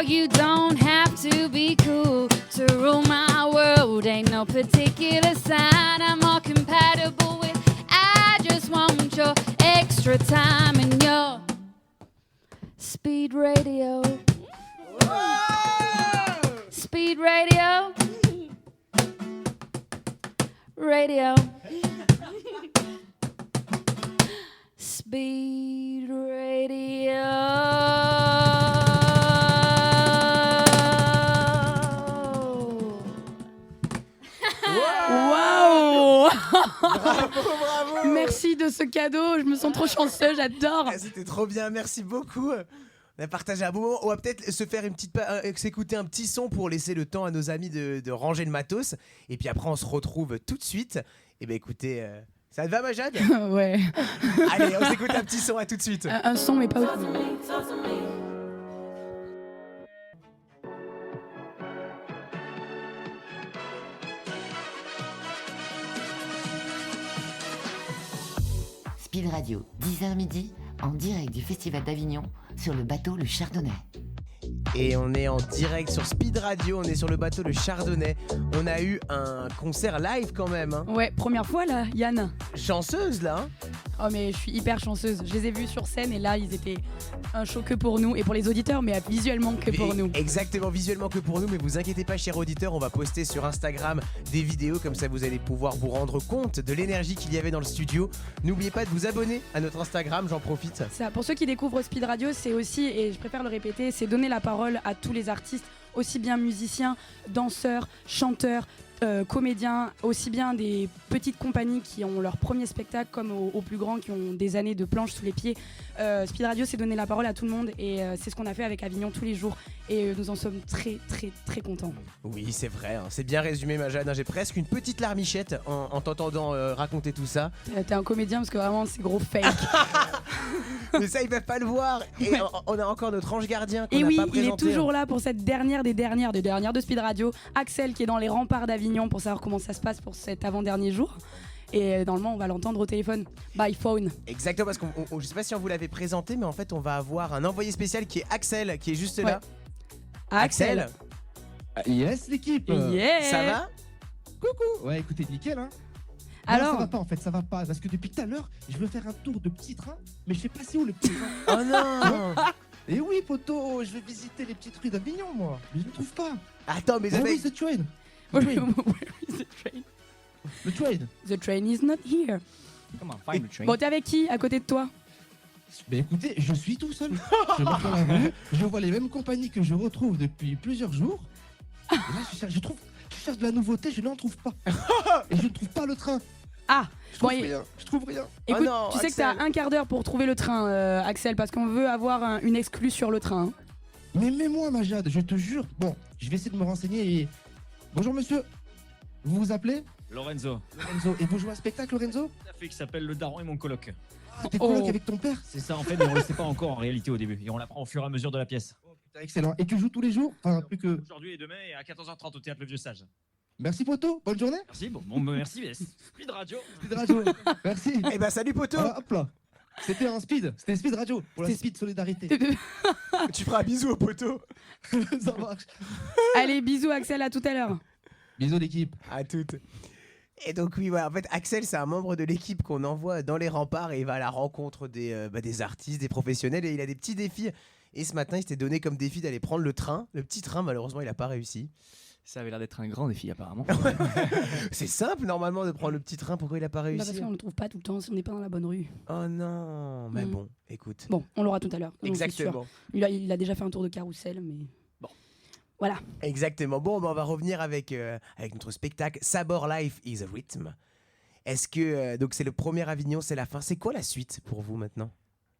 You don't have to be cool to rule my world. Ain't no particular sign I'm more compatible with. I just want your extra time and your speed radio. Speed radio. Radio. Speed radio. Waouh! Bravo! Merci de ce cadeau, je me sens trop chanceuse, j'adore. C'était trop bien, merci beaucoup. On a partagé un beau moment. On va peut-être se faire s'écouter un petit son pour laisser le temps à nos amis de ranger le matos. Et puis après, on se retrouve tout de suite. Et ben écoutez, ça te va, ma Jade? Ouais. Allez, on s'écoute un petit son, à tout de suite. Un son, mais pas beaucoup. Speed Radio, 10h midi, en direct du Festival d'Avignon, sur le bateau Le Chardonnay. Et on est en direct sur Speed Radio, on est sur le bateau de Chardonnay. On a eu un concert live quand même. Hein. Ouais, première fois là, Yann. Chanceuse là. Hein. Oh mais je suis hyper chanceuse. Je les ai vus sur scène et là ils étaient un show que pour nous et pour les auditeurs, mais visuellement que pour nous. Exactement, visuellement que pour nous, mais vous inquiétez pas, chers auditeurs, on va poster sur Instagram des vidéos, comme ça vous allez pouvoir vous rendre compte de l'énergie qu'il y avait dans le studio. N'oubliez pas de vous abonner à notre Instagram, j'en profite. Ça, pour ceux qui découvrent Speed Radio, c'est aussi, et je préfère le répéter, c'est donner la parole à tous les artistes, aussi bien musiciens, danseurs, chanteurs, comédiens, aussi bien des petites compagnies qui ont leur premier spectacle comme aux plus grands qui ont des années de planches sous les pieds. Speed Radio, c'est donner la parole à tout le monde et c'est ce qu'on a fait avec Avignon tous les jours et nous en sommes très très très contents. Oui, c'est vrai, hein. C'est bien résumé ma Jade, hein. J'ai presque une petite larmichette en t'entendant raconter tout ça. T'es un comédien parce que vraiment c'est gros fake. Mais ça ils peuvent pas le voir. Et on a encore notre ange gardien qu'on et n'a oui, pas présenté. il est toujours là pour cette dernière des dernières de Speed Radio. Axel qui est dans les remparts d'Avignon pour savoir comment ça se passe pour cet avant-dernier jour. Et normalement on va l'entendre au téléphone, by phone. Exactement, parce qu'on je sais pas si on vous l'avait présenté, mais en fait on va avoir un envoyé spécial qui est Axel, qui est juste là. Axel. Yes l'équipe. Yeah. Ça va? Coucou. Ouais écoutez nickel hein. Alors non, ça va pas en fait, ça va pas. Parce que depuis tout à l'heure, je veux faire un tour de petit train, mais je sais pas c'est où le petit train. Oh non. Et oui poto, je veux visiter les petites rues d'Avignon moi. Mais je ne trouve pas. Attends, mais Where is the train? Where is the train? Le train. The train is not here. Come on, find the train. Bon, t'es avec qui à côté de toi? Mais écoutez, je suis tout seul. Je marche dans la rue, je vois les mêmes compagnies que je retrouve depuis plusieurs jours. Et là, je cherche de la nouveauté, je n'en trouve pas. Et je ne trouve pas le train. Ah, Je trouve rien. Écoute, non, tu sais que t'as un quart d'heure pour trouver le train, Axel, parce qu'on veut avoir une exclue sur le train. Hein. Mais mets-moi, ma Jade, je te jure. Bon, je vais essayer de me renseigner et... Bonjour, monsieur. Vous vous appelez Lorenzo, Lorenzo. Et vous jouez un spectacle, Lorenzo? tout à fait, qui s'appelle Le Daron et mon coloc. Ah, t'es coloc avec ton père? C'est ça en fait, mais on le sait pas encore en réalité au début. Et on l'apprend au fur et à mesure de la pièce. Oh, putain, excellent. Et tu joues tous les jours? Enfin, plus que... Aujourd'hui et demain, et à 14h30 au Théâtre Le Vieux Sage. Merci, poto. Bonne journée. Merci, bon merci, mais Speed Radio. Speed Radio. Merci. Eh ben salut poteau. Voilà, hop là. C'était un speed. C'était Speed Radio. Pour la speed solidarité. Tu feras un bisou au poteau. Ça marche. Allez, bisous Axel, à tout à l'heure. Bisous, l'équipe. À toutes. Et donc oui, voilà, en fait Axel c'est un membre de l'équipe qu'on envoie dans les remparts et il va à la rencontre des artistes, des professionnels et il a des petits défis. Et ce matin il s'était donné comme défi d'aller prendre le train. Le petit train malheureusement il a pas réussi. Ça avait l'air d'être un grand défi apparemment. C'est simple normalement de prendre le petit train, pourquoi il a pas Bah, réussi? parce qu'on le trouve pas tout le temps si on n'est pas dans la bonne rue. Oh non, mais bon, écoute. Bon, on l'aura tout à l'heure. j'en suis Exactement. sûre. Il a déjà fait un tour de carrousel, mais bon. Voilà. Exactement. Bon, on va revenir avec notre spectacle Sabor Life is a Rhythm. Est-ce que donc c'est le premier Avignon, c'est la fin. C'est quoi la suite pour vous maintenant?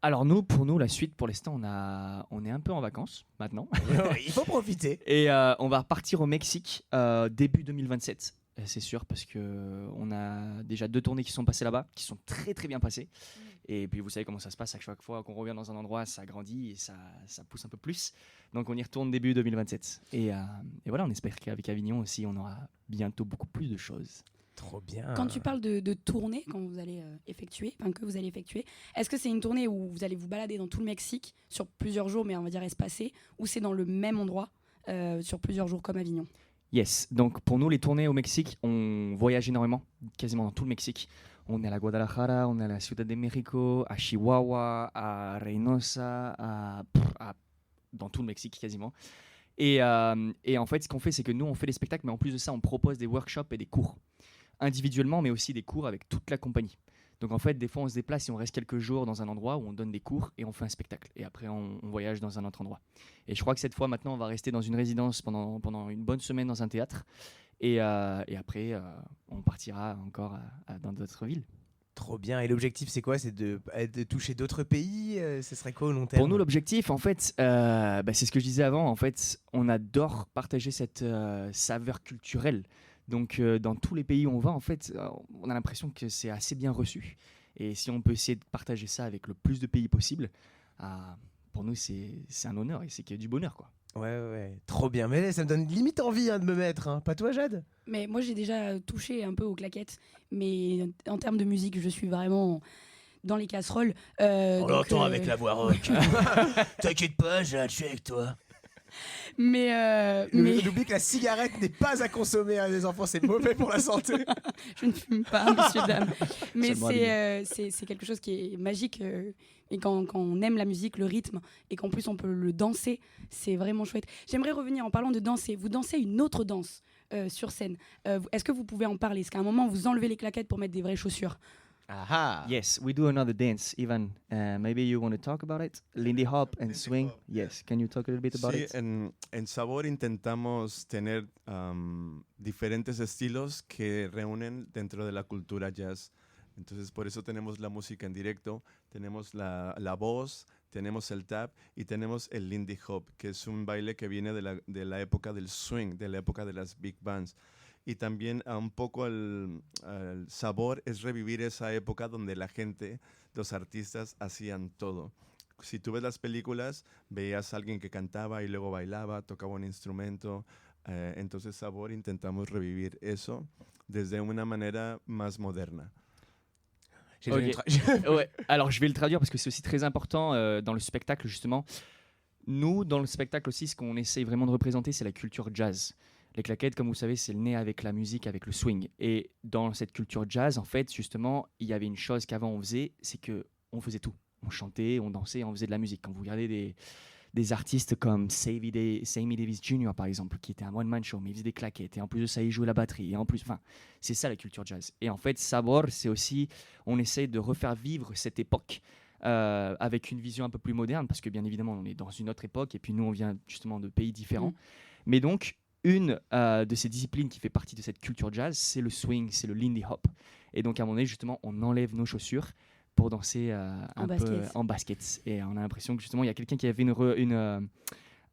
Alors pour nous, la suite, pour l'instant, on est un peu en vacances maintenant. Il faut profiter. Et on va repartir au Mexique début 2027. C'est sûr, parce qu'on a déjà 2 tournées qui sont passées là-bas, qui sont très très bien passées. Et puis vous savez comment ça se passe, à chaque fois qu'on revient dans un endroit, ça grandit et ça pousse un peu plus. Donc on y retourne début 2027. Et voilà, on espère qu'avec Avignon aussi, on aura bientôt beaucoup plus de choses. Trop bien. Quand tu parles de tournée, que vous allez effectuer, est-ce que c'est une tournée où vous allez vous balader dans tout le Mexique sur plusieurs jours, mais on va dire espacés, ou c'est dans le même endroit sur plusieurs jours comme Avignon? Yes, donc pour nous, les tournées au Mexique, on voyage énormément, quasiment dans tout le Mexique. On est à la Guadalajara, on est à la Ciudad de México, à Chihuahua, à Reynosa, dans tout le Mexique quasiment. Et en fait, ce qu'on fait, c'est que nous, on fait des spectacles, mais en plus de ça, on propose des workshops et des cours. Individuellement, mais aussi des cours avec toute la compagnie. Donc en fait, des fois, on se déplace et on reste quelques jours dans un endroit où on donne des cours et on fait un spectacle. Et après, on voyage dans un autre endroit. Et je crois que cette fois, maintenant, on va rester dans une résidence pendant une bonne semaine dans un théâtre. Et après, on partira encore dans d'autres villes. Trop bien. Et l'objectif, c'est quoi? C'est de toucher d'autres pays? Ce serait quoi au long terme? Pour nous, l'objectif, en fait, c'est ce que je disais avant. En fait, on adore partager cette saveur culturelle. Donc, dans tous les pays où on va, en fait, on a l'impression que c'est assez bien reçu. Et si on peut essayer de partager ça avec le plus de pays possible, pour nous, c'est un honneur et c'est qu'il y a du bonheur, quoi. Ouais, trop bien. Mais ça me donne limite envie de me mettre. Hein. Pas toi, Jade? Mais moi, j'ai déjà touché un peu aux claquettes. Mais en termes de musique, je suis vraiment dans les casseroles. On l'entend avec la voix rock. T'inquiète pas, Jade, je suis avec toi. mais N'oublie que la cigarette n'est pas à consommer, les enfants, c'est mauvais pour la santé. je ne fume pas, monsieur dame. Mais Seulement c'est quelque chose qui est magique. Et quand on aime la musique, le rythme, et qu'en plus on peut le danser, c'est vraiment chouette. J'aimerais revenir en parlant de danser. Vous dansez une autre danse sur scène. Est-ce que vous pouvez en parler? Est-ce qu'à un moment vous enlevez les claquettes pour mettre des vraies chaussures? Ah. Yes, we do another dance, Ivan. Maybe you want to talk about it? Lindy hop and Lindy swing. hop. Yes, can you talk a little bit about Sí, it? en Sabor intentamos tener diferentes estilos que reúnen dentro de la cultura jazz. Entonces, por eso tenemos la música en directo, tenemos la voz, tenemos el tap y tenemos el Lindy Hop, que es un baile que viene de la época del swing, de la época de las big bands. Y también un poco el sabor es revivir esa época donde la gente, los artistas, hacían todo. Si tú ves las películas, veías a alguien que cantaba y luego bailaba, tocaba un instrumento. Entonces, Sabor intentamos revivir eso desde una manera más moderna. J'ai donné Ok. une Ouais, alors je vais le traduire parce que c'est aussi très important dans le spectacle justement. Nous, dans le spectacle aussi, ce qu'on essaye vraiment de représenter, c'est la culture jazz. Les claquettes, comme vous savez, c'est le nez avec la musique, avec le swing. Et dans cette culture jazz, en fait, justement, il y avait une chose qu'avant on faisait, c'est que on faisait tout. On chantait, on dansait, on faisait de la musique. Quand vous regardez des artistes comme Sammy Davis Jr. par exemple, qui était un one-man show, mais il faisait des claquettes, et en plus de ça, il jouait la batterie, et en plus, enfin, c'est ça la culture jazz. Et en fait, Sabor, c'est aussi, on essaye de refaire vivre cette époque avec une vision un peu plus moderne, parce que bien évidemment, on est dans une autre époque, et puis nous, on vient justement de pays différents. Mais donc, une de ces disciplines qui fait partie de cette culture jazz, c'est le swing, c'est le Lindy Hop. Et donc, à un moment donné, justement, on enlève nos chaussures pour danser un peu en basket. Et on a l'impression que justement, il y a quelqu'un qui avait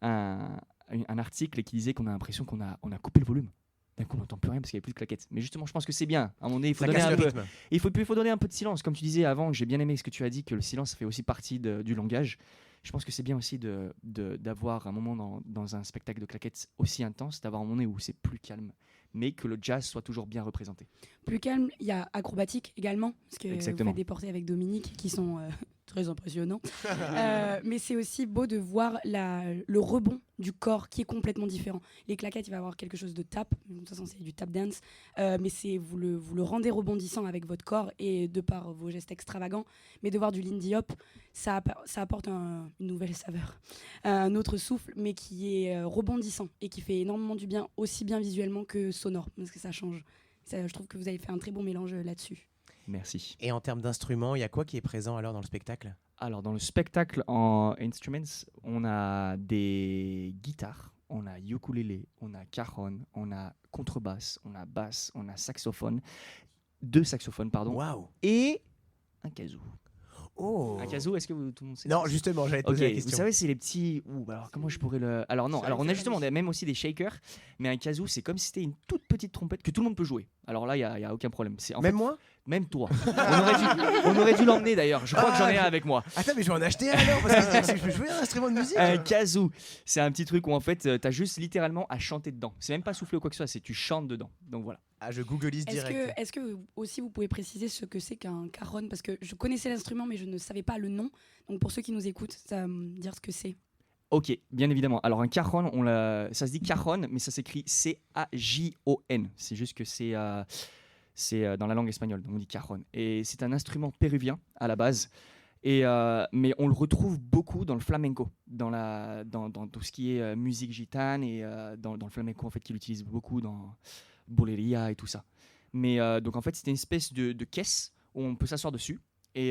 un article qui disait qu'on a l'impression qu'on a coupé le volume. D'un coup, on n'entend plus rien parce qu'il n'y a plus de claquettes. Mais justement, je pense que c'est bien. À un moment donné, il faut Ça donner casse un le peu. rythme. Il faut donner un peu de silence. Comme tu disais avant, j'ai bien aimé ce que tu as dit, que le silence fait aussi partie du langage. Je pense que c'est bien aussi d'avoir un moment dans un spectacle de claquettes aussi intense, d'avoir un moment où c'est plus calme, mais que le jazz soit toujours bien représenté. Plus calme, il y a acrobatique également, parce que Exactement. vous faites des portées avec Dominique qui sont très impressionnants. Mais c'est aussi beau de voir le rebond du corps qui est complètement différent. Les claquettes, il va y avoir quelque chose de tap, de toute façon c'est du tap dance, mais vous le rendez rebondissant avec votre corps et de par vos gestes extravagants. Mais de voir du Lindy Hop, ça apporte une nouvelle saveur, un autre souffle, mais qui est rebondissant et qui fait énormément du bien, aussi bien visuellement que sonore, parce que ça change. Je trouve que vous avez fait un très bon mélange là-dessus. Merci. Et en termes d'instruments, il y a quoi qui est présent alors dans le spectacle? Alors, dans le spectacle en instruments, on a des guitares, on a ukulélé, on a cajon, on a contrebasse, on a basse, on a saxophone, 2 saxophones, pardon, Waouh! et un kazoo. Oh! Un kazoo, est-ce que tout le monde sait? Non, justement, j'allais te Ok, poser la vous question. savez, c'est les petits. Alors comment je pourrais le. Alors non, alors on a justement même aussi des shakers, mais un kazoo, c'est comme si c'était une toute petite trompette que tout le monde peut jouer. Alors là, il y a aucun problème. C'est en Même fait, moi? même toi. On aurait dû l'emmener d'ailleurs. Je crois que j'en ai un avec moi. Attends, mais je vais en acheter un alors, parce que je peux jouer un instrument de musique. Un kazoo, c'est un petit truc où en fait, t'as juste littéralement à chanter dedans. C'est même pas souffler ou quoi que ce soit, c'est tu chantes dedans. Donc voilà. Ah, je googleise direct. Est-ce que aussi vous pouvez préciser ce que c'est qu'un cajon? Parce que je connaissais l'instrument, mais je ne savais pas le nom. Donc pour ceux qui nous écoutent, ça va me dire ce que c'est. Ok, bien évidemment. Alors un cajon, ça se dit cajon, mais ça s'écrit C-A-J-O-N. C'est juste que c'est dans la langue espagnole, donc on dit cajon. Et c'est un instrument péruvien à la base. Mais on le retrouve beaucoup dans le flamenco, dans tout ce qui est musique gitane et dans le flamenco en fait qu'il utilise beaucoup dans boleria et tout ça. Mais donc en fait c'était une espèce de caisse où on peut s'asseoir dessus et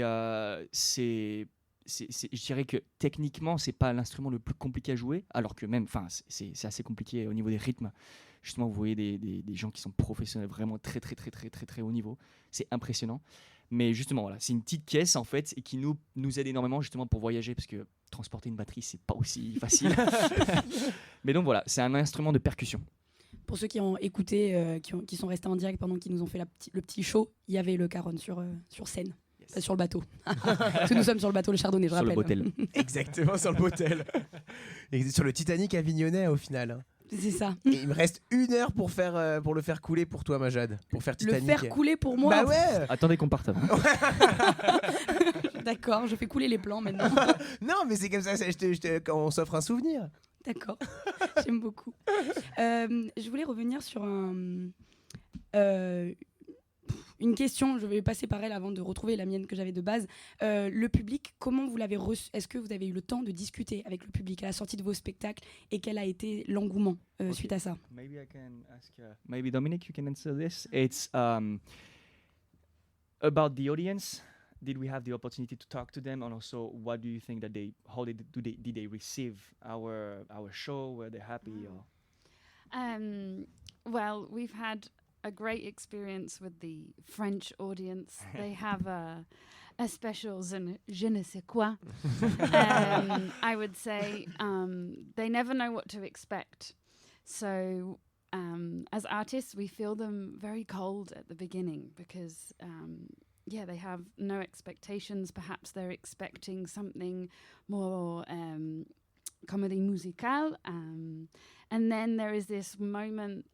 je dirais que techniquement c'est pas l'instrument le plus compliqué à jouer, alors que même, c'est assez compliqué au niveau des rythmes. Justement, vous voyez des gens qui sont professionnels, vraiment très très très très très très haut niveau. C'est impressionnant. Mais justement, voilà, c'est une petite caisse en fait et qui nous aide énormément justement pour voyager parce que transporter une batterie c'est pas aussi facile. Mais donc voilà, c'est un instrument de percussion. Pour ceux qui ont écouté, qui sont restés en direct pendant qu'ils nous ont fait le petit show, il y avait le cajon sur scène. Pas sur le bateau. Parce que nous sommes sur le bateau le Chardonnay, je Sur rappelle. le botel. Exactement, sur le botel. Et sur le Titanic avignonnais au final. C'est ça. Et il me reste 1 heure pour le faire couler pour toi, Majad. Pour faire Titanic. Le faire couler pour moi. Bah ouais. Attendez qu'on parte avant. D'accord, je fais couler les plans maintenant. Non, mais c'est comme ça, quand on s'offre un souvenir. D'accord, j'aime beaucoup. Je voulais revenir sur une question, je vais passer par elle avant de retrouver la mienne que j'avais de base. Le public, comment vous l'avez reçu? Est-ce que vous avez eu le temps de discuter avec le public à la sortie de vos spectacles et quel a été l'engouement suite à ça? Maybe I can ask. Maybe Dominic, you can answer this. It's about the audience. Did we have the opportunity to talk to them, and also what do you think that how did they receive our show? Were they happy? Or? Well, we've had a great experience with the French audience. They have a special je ne sais quoi. I would say they never know what to expect. So as artists, we feel them very cold at the beginning because they have no expectations. Perhaps they're expecting something more comédie musicale. And then there is this moment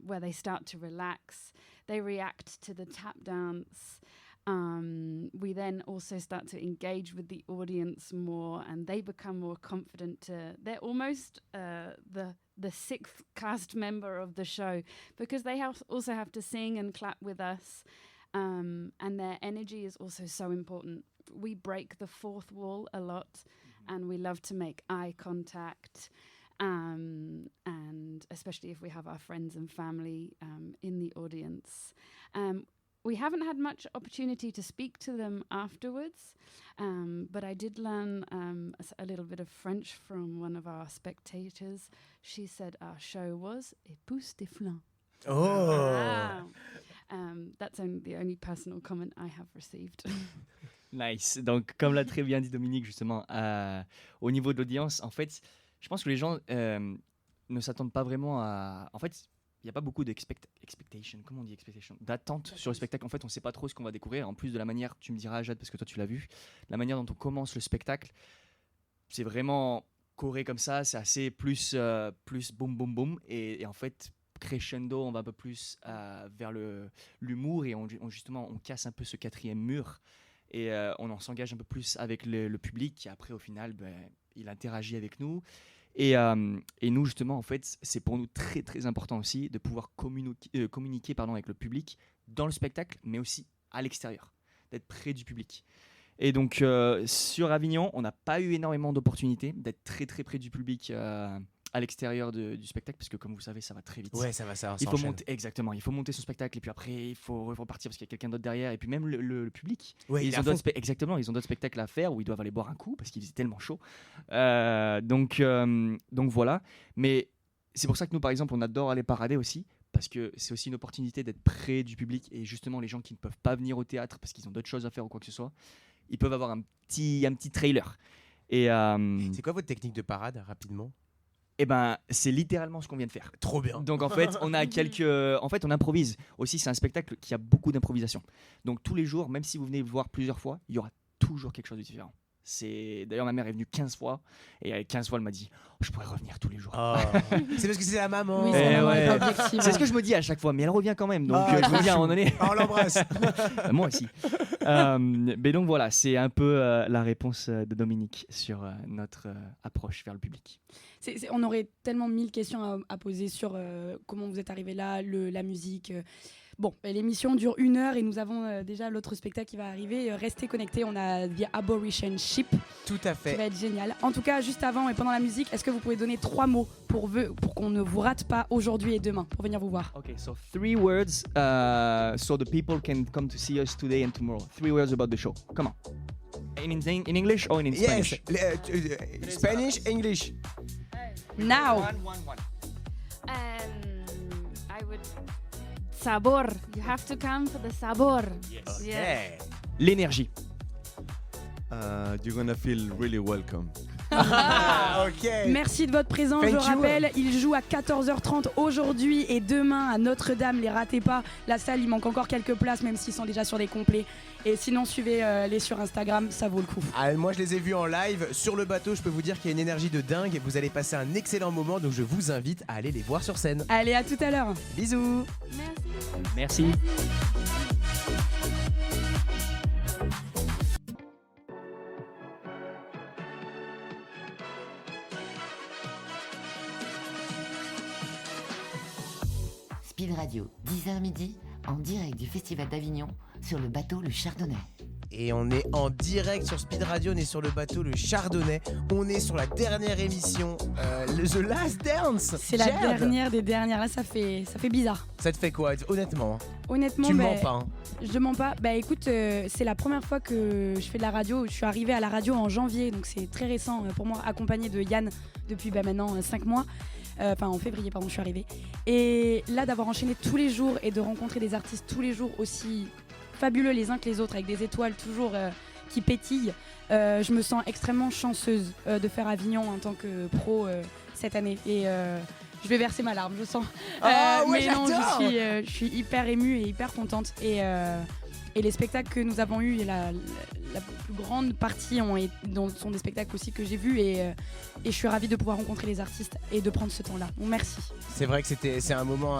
where they start to relax. They react to the tap dance. We then also start to engage with the audience more, and they become more confident. They're almost the sixth cast member of the show because they also have to sing and clap with us. And their energy is also so important. We break the fourth wall a lot, and we love to make eye contact. And especially if we have our friends and family in the audience. We haven't had much opportunity to speak to them afterwards, but I did learn a little bit of French from one of our spectators. She said our show was époustouflant. Oh. That's the only personal comment I have received. Nice. Donc, comme l'a très bien dit Dominique, justement, au niveau de l'audience, en fait, je pense que les gens ne s'attendent pas vraiment à... En fait, il n'y a pas beaucoup d'expectation. Comment on dit expectation? D'attente sur le spectacle. En fait, on ne sait pas trop ce qu'on va découvrir. En plus de la manière, tu me diras, Jade, parce que toi, tu l'as vu, la manière dont on commence le spectacle, c'est vraiment choré comme ça. C'est assez plus boum, boum, boum. Et en fait, crescendo, on va un peu plus vers l'humour et justement, on casse un peu ce quatrième mur. Et on en s'engage un peu plus avec le public qui, après, au final, il interagit avec nous. Et nous, justement, en fait, c'est pour nous très, très important aussi de pouvoir communiquer avec le public dans le spectacle, mais aussi à l'extérieur, d'être près du public. Et donc, sur Avignon, on n'a pas eu énormément d'opportunités d'être très, très près du public à l'extérieur du spectacle, parce que comme vous savez, ça va très vite. Ouais, ça va, ça il faut monter, exactement, il faut monter son spectacle et puis après il faut repartir parce qu'il y a quelqu'un d'autre derrière et puis même le public. Ouais, ils ont d'autres spectacles à faire où ils doivent aller boire un coup parce qu'il est tellement chaud. Donc voilà. Mais c'est pour ça que nous, par exemple, on adore aller parader aussi parce que c'est aussi une opportunité d'être près du public et justement les gens qui ne peuvent pas venir au théâtre parce qu'ils ont d'autres choses à faire ou quoi que ce soit, ils peuvent avoir un petit trailer. Et c'est quoi votre technique de parade rapidement? Eh ben, c'est littéralement ce qu'on vient de faire. Trop bien. Donc en fait, on improvise. Aussi, c'est un spectacle qui a beaucoup d'improvisation. Donc tous les jours, même si vous venez le voir plusieurs fois, il y aura toujours quelque chose de différent. D'ailleurs, ma mère est venue 15 fois et 15 fois, elle m'a dit je pourrais revenir tous les jours. Oh. C'est parce que c'est la maman. Oui, c'est c'est ce que je me dis à chaque fois, mais elle revient quand même. Donc je me dis à un moment donné. On l'embrasse. Moi aussi. Mais donc voilà, c'est un peu la réponse de Dominique sur notre approche vers le public. On aurait tellement 1000 questions à poser sur comment vous êtes arrivé là, la musique. Bon, l'émission dure 1 heure et nous avons déjà l'autre spectacle qui va arriver. Restez connectés, on a The Aborigine-ship. Tout à fait. Qui va être génial. En tout cas, juste avant et pendant la musique, est-ce que vous pouvez donner 3 mots pour qu'on ne vous rate pas aujourd'hui et demain pour venir vous voir? Okay, so 3 words so the people can come to see us today and tomorrow. 3 words about the show. Come on. In English or in Spanish? Yes, Spanish, English. Now. One. I would... Sabor. You have to come for the sabor. Yes. Yeah. L'énergie. You're gonna feel really welcome. Ok. Merci de votre présence. Thank Je you. rappelle, il joue à 14h30 aujourd'hui et demain à Notre-Dame. Les ratez pas. La salle, il manque encore quelques places, même s'ils sont déjà sur des complets. Et sinon, suivez-les sur Instagram, ça vaut le coup. Ah, moi, je les ai vus en live sur le bateau. Je peux vous dire qu'il y a une énergie de dingue. Vous allez passer un excellent moment, donc je vous invite à aller les voir sur scène. Allez, à tout à l'heure. Bisous. Merci. Speed Radio, 10h midi, en direct du Festival d'Avignon, sur le bateau Le Chardonnay. Et on est en direct sur Speed Radio, on est sur le bateau Le Chardonnay. On est sur la dernière émission, The Last Dance. C'est la Jerd. dernière des dernières. Là, ça fait bizarre. Ça te fait quoi, honnêtement? Honnêtement, Tu ne mens pas, hein. Je mens pas. Bah écoute, c'est la première fois que je fais de la radio. Je suis arrivée à la radio en janvier, donc c'est très récent pour moi, accompagnée de Yann depuis maintenant 5 mois. Enfin, en février, pardon, je suis arrivée. Et là, d'avoir enchaîné tous les jours et de rencontrer des artistes tous les jours aussi fabuleux les uns que les autres, avec des étoiles toujours qui pétillent, je me sens extrêmement chanceuse de faire Avignon en tant que pro cette année. Et je vais verser ma larme, je sens. Ouais, mais non, j'adore. je suis hyper émue et hyper contente. Et les spectacles que nous avons eus, et la plus grande partie sont des spectacles aussi que j'ai vus. Et je suis ravie de pouvoir rencontrer les artistes et de prendre ce temps-là. Donc, merci. C'est vrai que c'est un moment,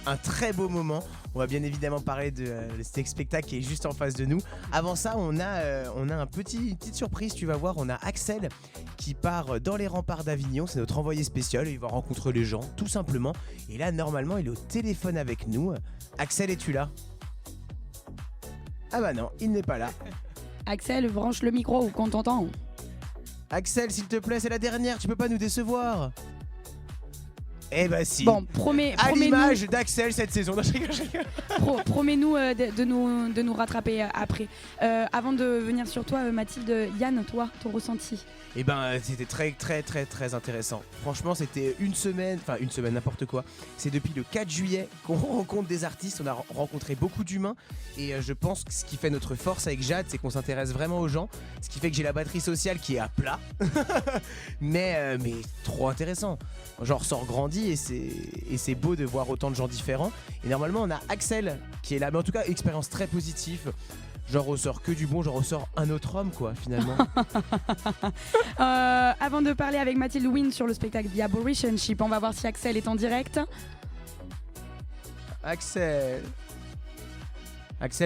un très beau moment. On va bien évidemment parler de cet spectacle qui est juste en face de nous. Avant ça, on a une petite surprise, tu vas voir. On a Axel qui part dans les remparts d'Avignon. C'est notre envoyé spécial. Il va rencontrer les gens, tout simplement. Et là, normalement, il est au téléphone avec nous. Axel, es-tu là? Ah bah non, il n'est pas là. Axel, branche le micro ou qu'on t'entend. Axel, s'il te plaît, c'est la dernière. Tu peux pas nous décevoir. Eh bah si. Bon, à l'image d'Axel cette saison. Non, je rigole. promets-nous de nous rattraper après. Avant de venir sur toi, Mathilde, Yann, toi, ton ressenti? Eh ben, c'était très très très très intéressant. Franchement, c'était une semaine n'importe quoi. C'est depuis le 4 juillet qu'on rencontre des artistes, on a rencontré beaucoup d'humains et je pense que ce qui fait notre force avec Jade, c'est qu'on s'intéresse vraiment aux gens, ce qui fait que j'ai la batterie sociale qui est à plat. mais trop intéressant. J'en ressors grandi et c'est beau de voir autant de gens différents. Et normalement, on a Axel qui est là, mais en tout cas, expérience très positive. J'en ressors que du bon, j'en ressors un autre homme, quoi, finalement. Avant de parler avec Mathilde Wynne sur le spectacle The Aboritionship, on va voir si Axel est en direct. Axel,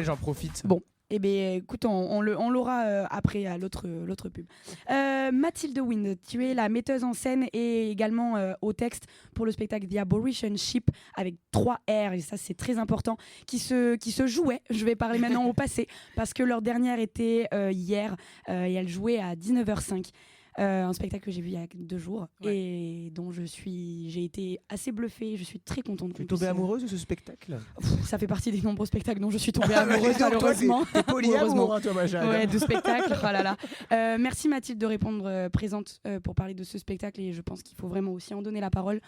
j'en profite. Bon. Eh bien, écoute, on l'aura après à l'autre pub. Mathilde Wynne, tu es la metteuse en scène et également au texte pour le spectacle The Aboritionship avec 3 R, et ça c'est très important, qui se jouait. Je vais parler maintenant au passé parce que leur dernière était hier et elle jouait à 19h05. Un spectacle que j'ai vu il y a 2 jours et dont j'ai été assez bluffée. Je suis très contente. Tu es tombée amoureuse de ce spectacle? Ça fait partie des nombreux spectacles dont je suis tombée amoureuse malheureusement. T'es polyamour, hein, toi, ma Jade. Ouais, de spectacle. Oh là là. Merci Mathilde de répondre présente pour parler de ce spectacle et je pense qu'il faut vraiment aussi en donner la parole.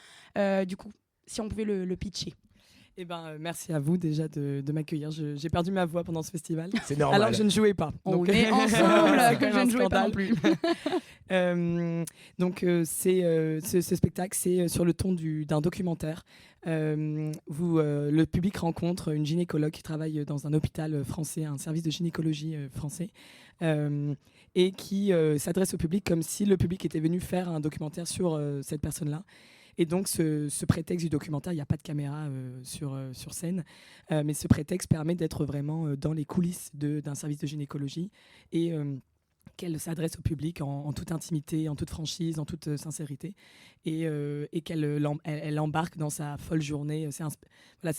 Du coup, si on pouvait le pitcher. Eh ben, merci à vous déjà de m'accueillir. J'ai perdu ma voix pendant ce festival. C'est normal. Alors que je ne jouais pas. On est ensemble que je ne jouais pas non plus. Ce spectacle, c'est sur le ton d'un documentaire. Le public rencontre une gynécologue qui travaille dans un hôpital français, un service de gynécologie français, et qui s'adresse au public comme si le public était venu faire un documentaire sur cette personne-là. Et donc, ce prétexte du documentaire, il n'y a pas de caméra sur scène, mais ce prétexte permet d'être vraiment dans les coulisses d'un service de gynécologie et qu'elle s'adresse au public en toute intimité, en toute franchise, en toute sincérité, et qu'elle embarque dans sa folle journée. C'est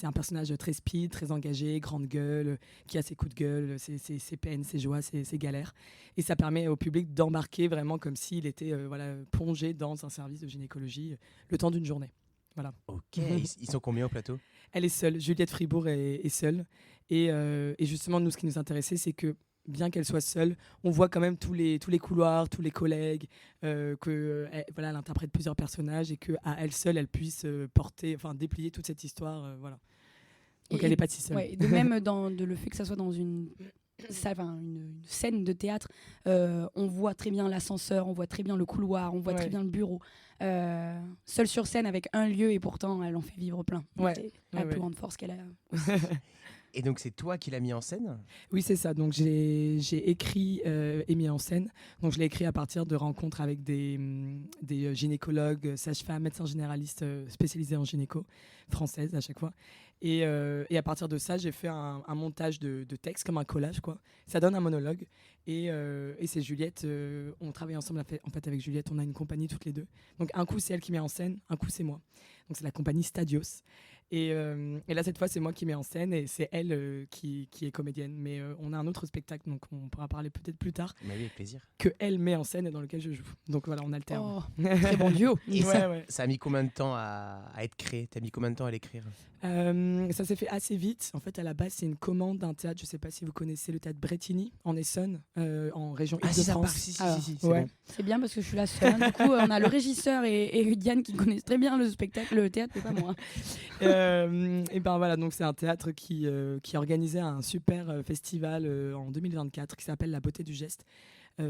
un personnage très speed, très engagé, grande gueule, qui a ses coups de gueule, ses peines, ses joies, ses galères. Et ça permet au public d'embarquer vraiment comme s'il était plongé dans un service de gynécologie le temps d'une journée. Voilà. Ok, ils sont combien au plateau? Elle est seule, Juliette Fribourg est seule. Et justement, nous, ce qui nous intéressait, c'est que bien qu'elle soit seule, on voit quand même tous les couloirs, tous les collègues, elle interprète plusieurs personnages et qu'à elle seule, elle puisse déplier toute cette histoire. Voilà. Donc elle n'est pas si seule. Ouais, de même dans le fait que ça soit dans une scène de théâtre, on voit très bien l'ascenseur, on voit très bien le couloir, on voit très bien le bureau. Seule sur scène avec un lieu et pourtant elle en fait vivre plein. C'est la plus grande force qu'elle a. Et donc c'est toi qui l'as mis en scène? Oui, c'est ça. Donc j'ai écrit et mis en scène. Donc je l'ai écrit à partir de rencontres avec des gynécologues, sages-femmes, médecins généralistes spécialisés en gynéco, françaises à chaque fois. Et à partir de ça, j'ai fait un montage de texte, comme un collage, quoi. Ça donne un monologue. Et c'est Juliette, on travaille ensemble en fait avec Juliette, on a une compagnie toutes les deux. Donc un coup c'est elle qui met en scène, un coup c'est moi. Donc c'est la compagnie Stadios. Et là, cette fois, c'est moi qui mets en scène et c'est elle qui est comédienne. Mais on a un autre spectacle, donc on pourra parler peut-être plus tard, Mais oui, avec plaisir. que elle met en scène et dans lequel je joue. Donc voilà, on alterne. Oh, très bon duo. Et Ouais. ça a mis combien de temps à être créé? T'as mis combien de temps à l'écrire? Ça s'est fait assez vite. En fait, à la base, c'est une commande d'un théâtre. Je ne sais pas si vous connaissez le théâtre Bretigny en Essonne, en région Ah, si, ça Île-de-France. part, si, Ah, c'est ouais. bon. C'est bien parce que je suis la seule. Du coup, on a le régisseur et Diane qui connaissent très bien le spectacle, le théâtre, mais pas moi. Et ben voilà, donc c'est un théâtre qui organisait un super festival en 2024 qui s'appelle La Beauté du Geste,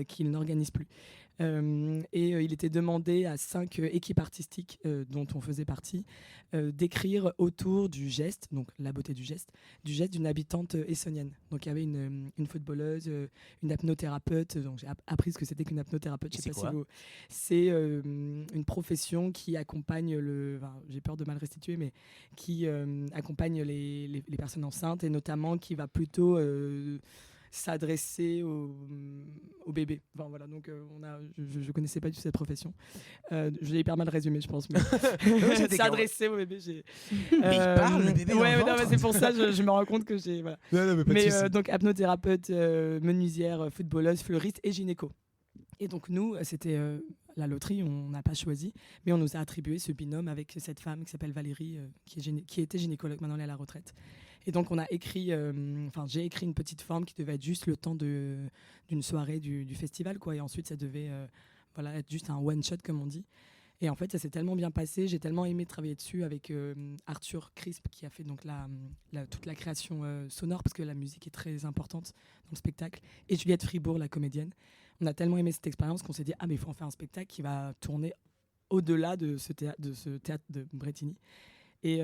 qu'il n'organise plus. Il était demandé à 5 équipes artistiques dont on faisait partie d'écrire autour du geste, donc la beauté du geste d'une habitante essonienne. Donc il y avait une footballeuse, une apnothérapeute, donc j'ai appris ce que c'était qu'une apnothérapeute. Et Je sais c'est pas si quoi vous... C'est une profession qui accompagne j'ai peur de mal restituer, mais qui accompagne les personnes enceintes et notamment qui va plutôt s'adresser au bébé. Enfin, voilà, donc je connaissais pas du tout cette profession. Je l'ai hyper mal résumé, je pense. Mais s'adresser au bébé, Mais il parle, le bébé, ouais, dans le mais non, ventre. mais c'est pour ça je me rends compte que j'ai... Voilà. Non, mais pas de Mais soucis. donc apnothérapeute, menuisière, footballeuse, fleuriste et gynéco. Et donc nous, c'était la loterie, on n'a pas choisi, mais on nous a attribué ce binôme avec cette femme qui s'appelle Valérie, qui était gynécologue, maintenant elle est à la retraite. Et donc on a écrit, j'ai écrit une petite forme qui devait être juste le temps d'une soirée du festival, quoi. Et ensuite ça devait être juste un one shot comme on dit. Et en fait ça s'est tellement bien passé, j'ai tellement aimé travailler dessus avec Arthur Crisp qui a fait donc toute la création sonore parce que la musique est très importante dans le spectacle, et Juliette Fribourg, la comédienne. On a tellement aimé cette expérience qu'on s'est dit mais il faut en faire un spectacle qui va tourner au-delà de ce théâtre de Bretigny. Et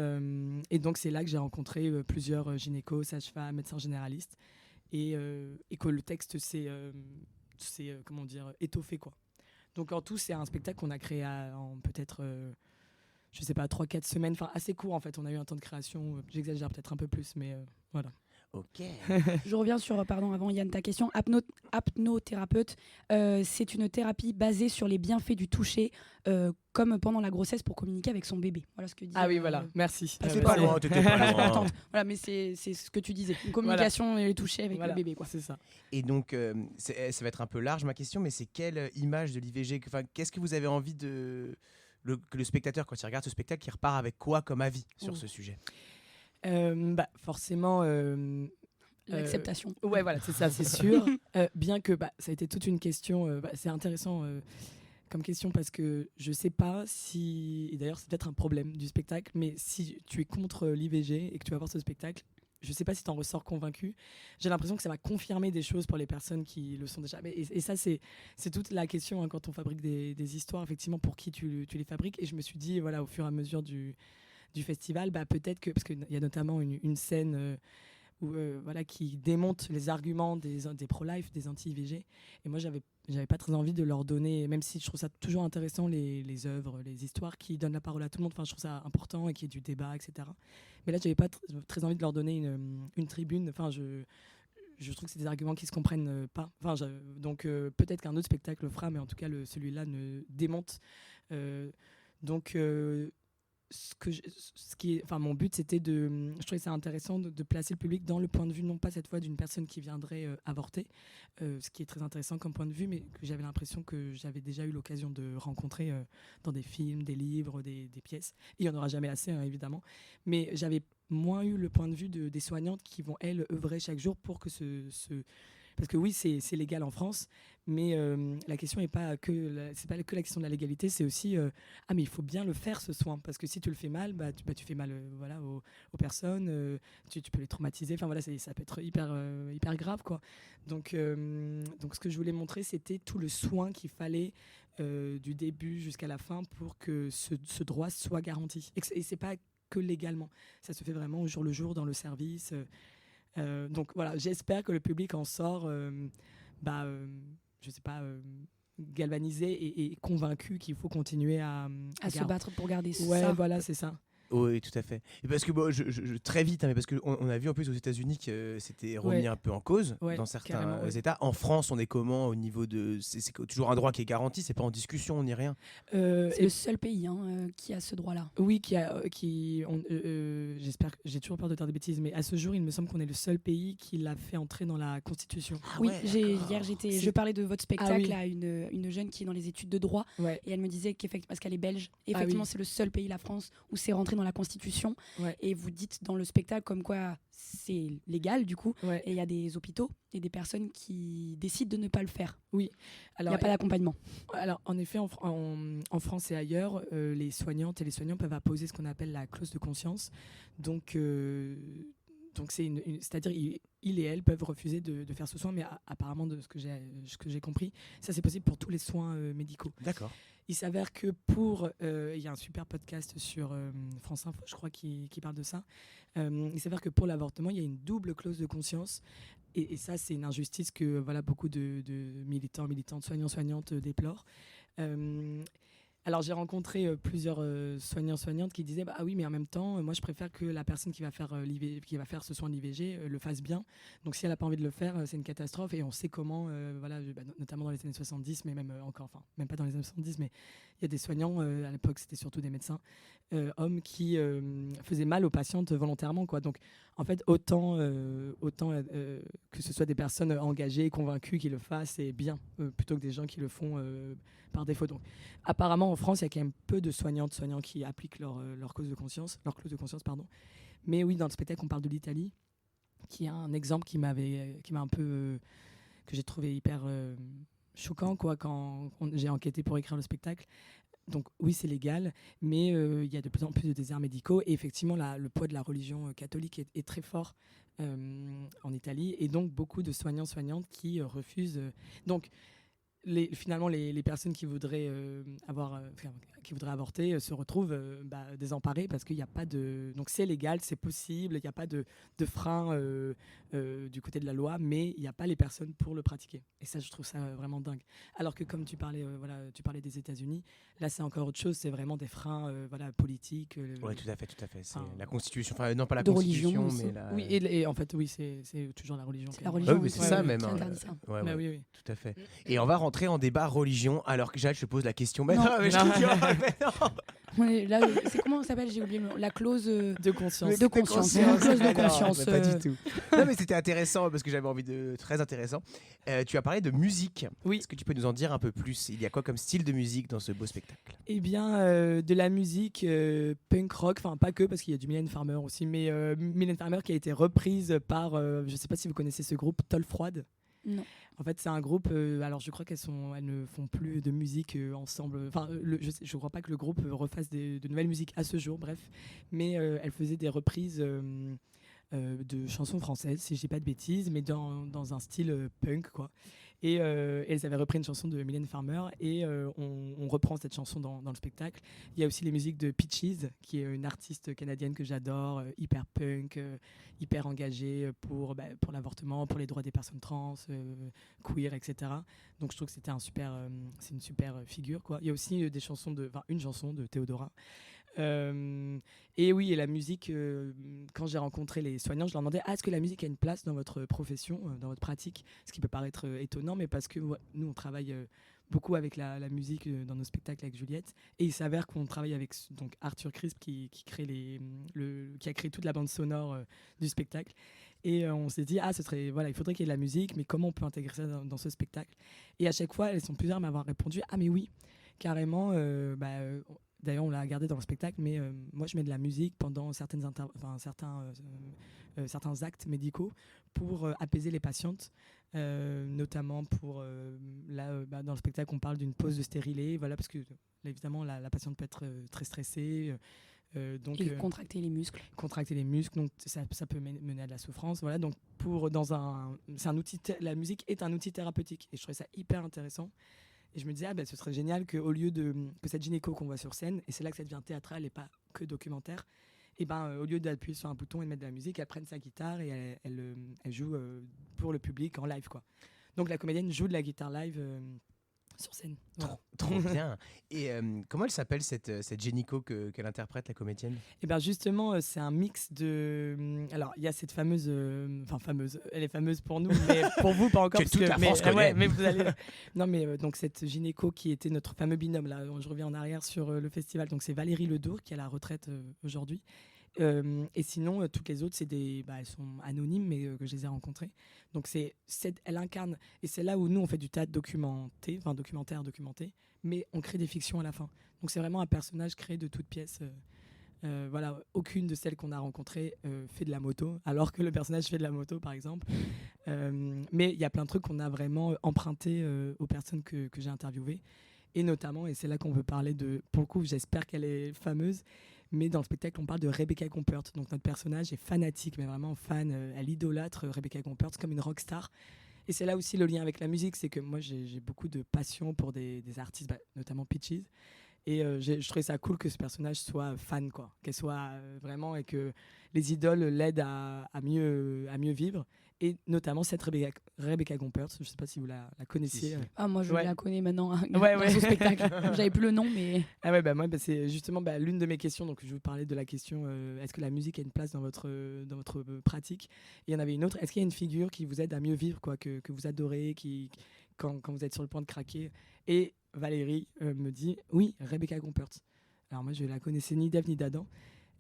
donc c'est là que j'ai rencontré plusieurs gynécos, sages-femmes, médecins généralistes, et que le texte s'est étoffé, quoi. Donc en tout, c'est un spectacle qu'on a créé en peut-être, 3-4 semaines, enfin assez court en fait. On a eu un temps de création, j'exagère peut-être un peu plus, mais voilà. Ok. Je reviens sur, avant Yann, ta question. Apnothérapeute, c'est une thérapie basée sur les bienfaits du toucher, comme pendant la grossesse pour communiquer avec son bébé. Voilà ce que dit. Ah oui, voilà, merci. T'étais pas loin, t'étais pas loin. Importante. Voilà, mais c'est ce que tu disais. Une communication et le toucher avec Voilà, le bébé, quoi. c'est ça. Et donc, ça va être un peu large ma question, mais c'est quelle image de l'IVG, qu'est-ce que vous avez envie que le spectateur, quand il regarde ce spectacle, il repart avec quoi comme avis sur ce sujet? Forcément... L'acceptation. Ouais, voilà, c'est ça, c'est sûr. Bien que ça a été toute une question, c'est intéressant comme question parce que je sais pas si, et d'ailleurs c'est peut-être un problème du spectacle, mais si tu es contre l'IVG et que tu vas voir ce spectacle, je sais pas si tu en ressors convaincu. J'ai l'impression que ça va confirmer des choses pour les personnes qui le sont déjà. Et ça, c'est toute la question quand on fabrique des histoires, effectivement, pour qui tu les fabriques. Et je me suis dit, voilà, au fur et à mesure du festival, peut-être que, parce qu'il y a notamment une scène qui démonte les arguments des pro-life, des anti-IVG. Et moi, j'avais pas très envie de leur donner, même si je trouve ça toujours intéressant, les œuvres, les histoires qui donnent la parole à tout le monde. Enfin, je trouve ça important et qu'il y ait du débat, etc. Mais là, j'avais pas très envie de leur donner une tribune. Enfin, je trouve que c'est des arguments qui se comprennent pas. Enfin, donc peut-être qu'un autre spectacle le fera, mais en tout cas, celui-là ne démonte. Mon but, c'était je trouvais ça intéressant de placer le public dans le point de vue, non pas cette fois d'une personne qui viendrait avorter, ce qui est très intéressant comme point de vue, mais que j'avais l'impression que j'avais déjà eu l'occasion de rencontrer dans des films, des livres, des pièces. Et il n'y en aura jamais assez, hein, évidemment. Mais j'avais moins eu le point de vue des soignantes qui vont, elles, œuvrer chaque jour pour que parce que oui, c'est légal en France, mais la question n'est pas c'est pas que la question de la légalité, c'est aussi mais il faut bien le faire ce soin, parce que si tu le fais mal, tu fais mal aux personnes, tu peux les traumatiser. Enfin voilà, ça peut être hyper grave, quoi. Donc ce que je voulais montrer, c'était tout le soin qu'il fallait du début jusqu'à la fin pour que ce droit soit garanti. Et c'est pas que légalement, ça se fait vraiment au jour le jour dans le service. Donc voilà, j'espère que le public en sort, galvanisé et convaincu qu'il faut continuer à se battre pour garder ça. Ouais, voilà, c'est ça. Oui, tout à fait. Et parce que bon, très vite, hein, mais parce qu'on a vu en plus aux États-Unis que c'était remis un peu en cause dans certains États. En France, on est comment au niveau de. C'est toujours un droit qui est garanti, c'est pas en discussion ni rien. C'est le seul pays qui a ce droit-là. Oui, j'espère, j'ai toujours peur de dire des bêtises, mais à ce jour, il me semble qu'on est le seul pays qui l'a fait entrer dans la Constitution. Oui, hier je parlais de votre spectacle à une jeune qui est dans les études de droit et elle me disait qu'effectivement, parce qu'elle est belge, effectivement c'est le seul pays, la France, où c'est rentré dans la Constitution. Et vous dites dans le spectacle comme quoi c'est légal du coup, et il y a des hôpitaux et des personnes qui décident de ne pas le faire. Oui. Alors, il n'y a pas d'accompagnement. Alors en effet, en France et ailleurs, les soignantes et les soignants peuvent apposer ce qu'on appelle la clause de conscience. Donc c'est-à-dire ils et elles peuvent refuser de faire ce soin, mais apparemment de ce que j'ai compris, ça c'est possible pour tous les soins médicaux. D'accord. Il s'avère que il y a un super podcast sur France Info, je crois, qui parle de ça. Il s'avère que pour l'avortement, il y a une double clause de conscience. Et ça, c'est une injustice que beaucoup de militants, militantes, soignantes déplorent. Alors j'ai rencontré plusieurs soignantes qui disaient oui, mais en même temps moi je préfère que la personne qui va faire ce soin de l'IVG le fasse bien. Donc si elle n'a pas envie de le faire, c'est une catastrophe et on sait comment notamment dans les années 70, mais même même pas dans les années 70, mais il y a des soignants à l'époque, c'était surtout des médecins hommes qui faisaient mal aux patientes volontairement quoi. Donc en fait autant que ce soit des personnes engagées, convaincues qui le fassent, c'est bien plutôt que des gens qui le font par défaut. Donc apparemment en France il y a quand même peu de soignants qui appliquent leur clause de conscience. Mais oui, dans le spectacle on parle de l'Italie, qui est un exemple qui m'a un peu que j'ai trouvé hyper choquant quoi, quand j'ai enquêté pour écrire le spectacle. Donc oui, c'est légal, mais il y a de plus en plus de déserts médicaux et effectivement le poids de la religion catholique est très fort en Italie, et donc beaucoup de soignantes qui refusent. Donc finalement, les personnes qui voudraient avorter se retrouvent désemparées parce qu'il n'y a pas de... Donc c'est légal, c'est possible, il n'y a pas de frein du côté de la loi, mais il n'y a pas les personnes pour le pratiquer. Et ça, je trouve ça vraiment dingue. Alors que comme tu parlais des États-Unis, là c'est encore autre chose, c'est vraiment des freins politiques. Oui, tout à fait. C'est la Constitution, non pas la de Constitution, religion, mais la... Oui, et en fait, oui, c'est toujours la religion. C'est la religion. Oui, mais c'est ça même. Oui. Tout à fait. Et on va rentrer en débat religion, alors que Jade, je te pose la question. Mais non, mais là, c'est comment ça s'appelle? J'ai oublié la clause de conscience. De conscience. Clause de conscience. Pas du tout. Non, mais c'était intéressant parce que j'avais envie de. Très intéressant. Tu as parlé de musique. Oui. Est-ce que tu peux nous en dire un peu plus? Il y a quoi comme style de musique dans ce beau spectacle? Eh bien, de la musique punk rock, enfin pas que, parce qu'il y a du Mylène Farmer aussi, mais Mylène Farmer qui a été reprise par, je ne sais pas si vous connaissez ce groupe, Tôle Froide. Non. En fait, c'est un groupe. Alors, je crois qu'elles ne font plus de musique ensemble. Enfin, je crois pas que le groupe refasse de nouvelles musiques à ce jour. Bref, mais elles faisaient des reprises de chansons françaises, si je dis pas de bêtises, mais dans un style punk, quoi. Et elles avaient repris une chanson de Mylène Farmer et on reprend cette chanson dans le spectacle. Il y a aussi les musiques de Peaches, qui est une artiste canadienne que j'adore, hyper punk, hyper engagée pour l'avortement, pour les droits des personnes trans, queer, etc. Donc je trouve que c'est une super figure, quoi. Il y a aussi une chanson de Théodora. Et oui, et la musique, quand j'ai rencontré les soignants, je leur demandais est-ce que la musique a une place dans votre profession, dans votre pratique, ce qui peut paraître étonnant, mais parce que nous on travaille beaucoup avec la musique dans nos spectacles avec Juliette, et il s'avère qu'on travaille avec donc Arthur Crisp qui a créé toute la bande sonore du spectacle, et on s'est dit il faudrait qu'il y ait de la musique, mais comment on peut intégrer ça dans ce spectacle? Et à chaque fois elles sont plusieurs à m'avoir répondu mais oui, carrément. D'ailleurs, on l'a gardé dans le spectacle, mais moi, je mets de la musique pendant certains actes médicaux pour apaiser les patientes, notamment pour... dans le spectacle, on parle d'une pause de stérilet, parce que, évidemment, la patiente peut être très stressée. Et contracter les muscles. Donc ça peut mener à de la souffrance. Voilà, donc la musique est un outil thérapeutique, et je trouvais ça hyper intéressant. Et je me disais, ce serait génial qu'au lieu que cette gynéco qu'on voit sur scène, et c'est là que ça devient théâtral et pas que documentaire, au lieu d'appuyer sur un bouton et de mettre de la musique, elle prenne sa guitare et elle joue pour le public en live, quoi. Donc la comédienne joue de la guitare live sur scène. Voilà. Trop bien. Et comment elle s'appelle cette Génico qu'elle interprète, la comédienne? Et bien justement, c'est un mix de... Alors, il y a cette fameuse... fameuse. Elle est fameuse pour nous, mais pour vous, pas encore. Que toute la France connaît. Ouais, mais vous allez... Non, mais donc cette gynéco qui était notre fameux binôme, là, je reviens en arrière sur le festival. Donc, c'est Valérie Ledour, qui est à la retraite aujourd'hui. Et sinon, toutes les autres, elles sont anonymes, mais que je les ai rencontrées. Donc, elle incarne... Et c'est là où nous, on fait du théâtre documenté, mais on crée des fictions à la fin. Donc, c'est vraiment un personnage créé de toutes pièces... voilà, aucune de celles qu'on a rencontrées fait de la moto, alors que le personnage fait de la moto, par exemple. Mais il y a plein de trucs qu'on a vraiment empruntés aux personnes que j'ai interviewées. Et notamment, et c'est là qu'on veut parler de... Pour le coup, j'espère qu'elle est fameuse, mais dans le spectacle, on parle de Rebecca Gompert. Donc notre personnage est fanatique, mais vraiment fan. Elle idolâtre Rebecca Gompert comme une rockstar. Et c'est là aussi le lien avec la musique, c'est que moi, j'ai beaucoup de passion pour des artistes, notamment Peaches. Et je trouvais ça cool que ce personnage soit fan, quoi. Qu'elle soit vraiment, et que les idoles l'aident à mieux vivre. Et notamment cette Rebecca Gompert, je ne sais pas si vous la connaissiez. Ah, moi je Ouais. la connais maintenant Ouais, dans ouais. ce spectacle. J'avais plus le nom, mais... Ah ouais, moi, c'est justement l'une de mes questions. Donc, je vous parlais de la question est-ce que la musique a une place dans votre pratique? Et il y en avait une autre. Est-ce qu'il y a une figure qui vous aide à mieux vivre, quoi, que vous adorez, quand vous êtes sur le point de craquer? Et Valérie me dit oui, Rebecca Gompert. Alors, moi, je ne la connaissais ni d'Ève ni d'Adam.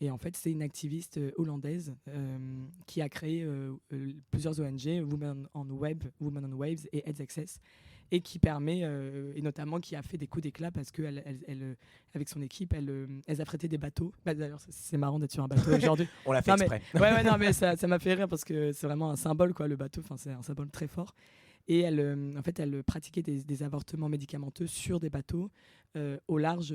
Et en fait, c'est une activiste hollandaise qui a créé plusieurs ONG, Women on Waves et Aids Access, et qui permet, et notamment qui a fait des coups d'éclat parce qu'elle, avec son équipe, elle affrêtait des bateaux. D'ailleurs, c'est marrant d'être sur un bateau aujourd'hui. On l'a fait exprès. Non, mais ça m'a fait rire parce que c'est vraiment un symbole, quoi, le bateau. Enfin, c'est un symbole très fort. Et elle pratiquait des avortements médicamenteux sur des bateaux au large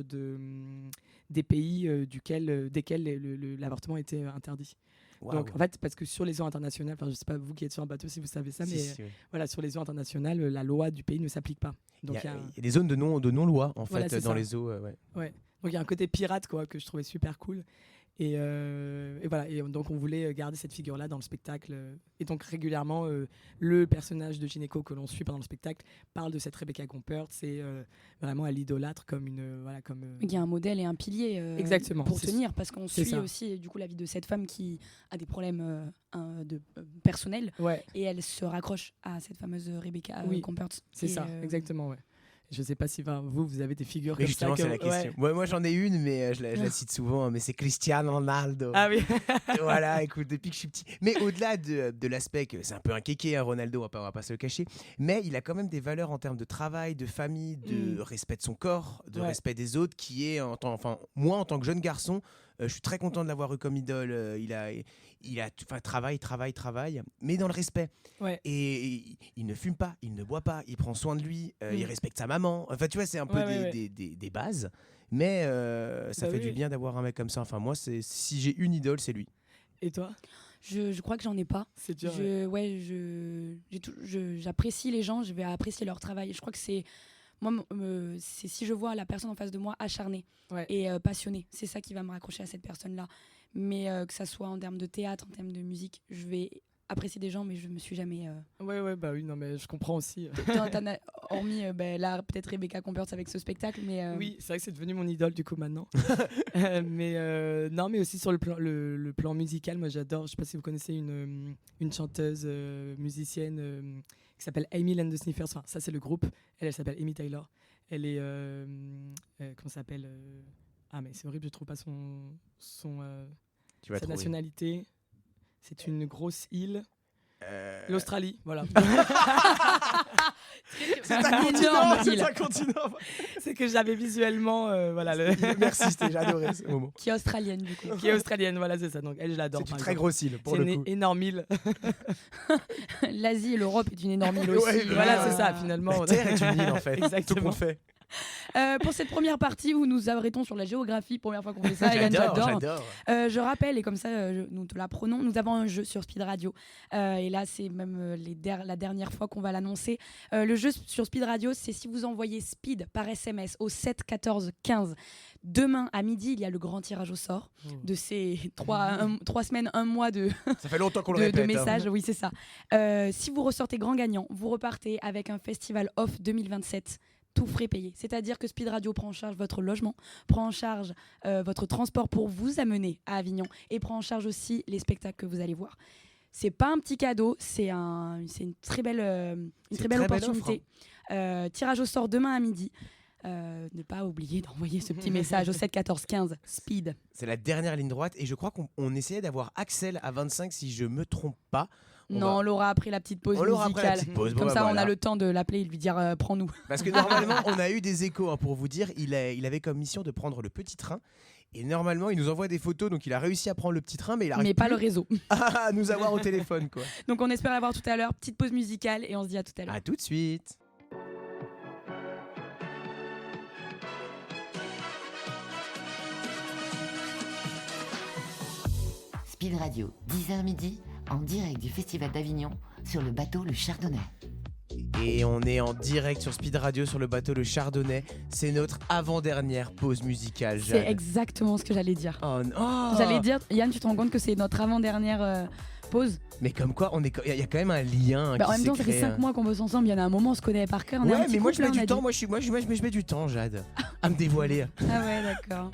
des pays desquels l'avortement était interdit. Wow. Donc, en fait, parce que sur les eaux internationales, je ne sais pas vous qui êtes sur un bateau si vous savez ça, mais Oui. voilà, sur les eaux internationales, la loi du pays ne s'applique pas. Donc, Il y a des zones de non-loi, en Voilà, fait, c'est dans ça. les eaux. Donc, il y a un côté pirate, quoi, que je trouvais super cool. Et voilà, et donc on voulait garder cette figure-là dans le spectacle. Et donc régulièrement, le personnage de gynéco que l'on suit pendant le spectacle parle de cette Rebecca Gompert. C'est vraiment elle l'idolâtre comme une... Il y a un modèle et un pilier Exactement, pour c'est tenir, parce qu'on c'est suit ça. aussi du coup la vie de cette femme qui a des problèmes personnels, Ouais, et elle se raccroche à cette fameuse Rebecca Oui, Gompert. c'est Et, ça, exactement, ouais. Je sais pas si vous avez des figures Mais comme justement, ça. c'est la question. Ouais. Moi, j'en ai une, mais je la cite souvent, mais c'est Cristiano Ronaldo. Ah oui. Voilà, écoute, depuis que je suis petit. Mais au-delà de l'aspect que c'est un peu un kéké, Ronaldo, on va pas se le cacher, mais il a quand même des valeurs en termes de travail, de famille, de respect de son corps, de Ouais. respect des autres, qui est, moi, en tant que jeune garçon, je suis très content de l'avoir eu comme idole. Travaille, mais dans le respect. Ouais. Et il ne fume pas, il ne boit pas, il prend soin de lui, il respecte sa maman. Enfin, tu vois, c'est un peu Ouais. des bases. Mais ça Bah fait oui. du bien d'avoir un mec comme ça. Enfin, moi, si j'ai une idole, c'est lui. Et toi? je crois que j'en ai pas. C'est dur. J'apprécie les gens, je vais apprécier leur travail. Je crois que c'est c'est si je vois la personne en face de moi acharnée Ouais. et passionnée, c'est ça qui va me raccrocher à cette personne-là. Mais que ça soit en termes de théâtre, en termes de musique, je vais apprécier des gens, mais je me suis jamais... Oui, non, mais je comprends aussi. t'en as, hormis là, peut-être Rebecca Gompert avec ce spectacle, mais... Oui, c'est vrai que c'est devenu mon idole du coup maintenant. Non, mais aussi sur le plan musical, moi j'adore. Je sais pas si vous connaissez une chanteuse musicienne qui s'appelle Amy and the Sniffers. Enfin, ça c'est le groupe. Elle s'appelle Amy Taylor. Elle est comment ça s'appelle Ah mais c'est horrible, je trouve pas sa trouver. nationalité. C'est une grosse île. L'Australie, voilà. C'est un continent. C'est que j'avais visuellement, Merci, j'ai adoré ce moment. Qui est australienne, du coup. qui est australienne, voilà, c'est ça. Donc elle, je l'adore. C'est une par très exemple. grosse île, pour C'est le une coup. énorme île. L'Asie et l'Europe est une énorme île aussi. Ouais, Voilà, c'est ça, finalement. La Terre est une île, en fait. Exactement. Tout compte fait. Pour cette première partie où nous arrêtons sur la géographie, première fois qu'on fait ça, Hélène, j'adore. Je rappelle, et comme ça nous te l'apprenons, nous avons un jeu sur Speed Radio. Et là, c'est même la dernière fois qu'on va l'annoncer. Le jeu sur Speed Radio, c'est si vous envoyez Speed par SMS au 7 14 15. Demain à midi, il y a le grand tirage au sort de ces 3 semaines, 1 mois de, Ça fait longtemps qu'on le de répète. messages. Oui, c'est ça. Si vous ressortez grand gagnant, vous repartez avec un festival off 2027 tout frais payé. C'est-à-dire que Speed Radio prend en charge votre logement, prend en charge votre transport pour vous amener à Avignon et prend en charge aussi les spectacles que vous allez voir. C'est pas un petit cadeau, c'est une très belle opportunité. Tirage au sort demain à midi. Ne pas oublier d'envoyer ce petit message au 7 14 15 Speed. C'est la dernière ligne droite et je crois qu'on essayait d'avoir Axel à 25 si je me trompe pas. On l'aura après la petite pause musicale. Comme ça, on a le temps de l'appeler et de lui dire prends-nous. Parce que normalement, on a eu des échos hein, pour vous dire. Il avait comme mission de prendre le petit train. Et normalement, il nous envoie des photos. Donc, il a réussi à prendre le petit train, mais il arrive pas le réseau. À nous avoir au téléphone, quoi. Donc, on espère l'avoir tout à l'heure. Petite pause musicale et on se dit à tout à l'heure. À tout de suite. Speed Radio, 10h midi, en direct du Festival d'Avignon, sur le bateau Le Chardonnay. Et on est en direct sur Speed Radio sur le bateau Le Chardonnay. C'est notre avant-dernière pause musicale, Jade. C'est exactement ce que j'allais dire. Oh, non. J'allais dire, Yann, tu te rends compte que c'est notre avant-dernière pause? Mais comme quoi, il y a quand même un lien. En même temps, ça fait 5 mois qu'on bosse ensemble. Il y en a un moment, on se connaît par cœur. Ouais, mais moi je mets du temps. Moi je mets du temps, Jade, à me dévoiler. Ah ouais, d'accord.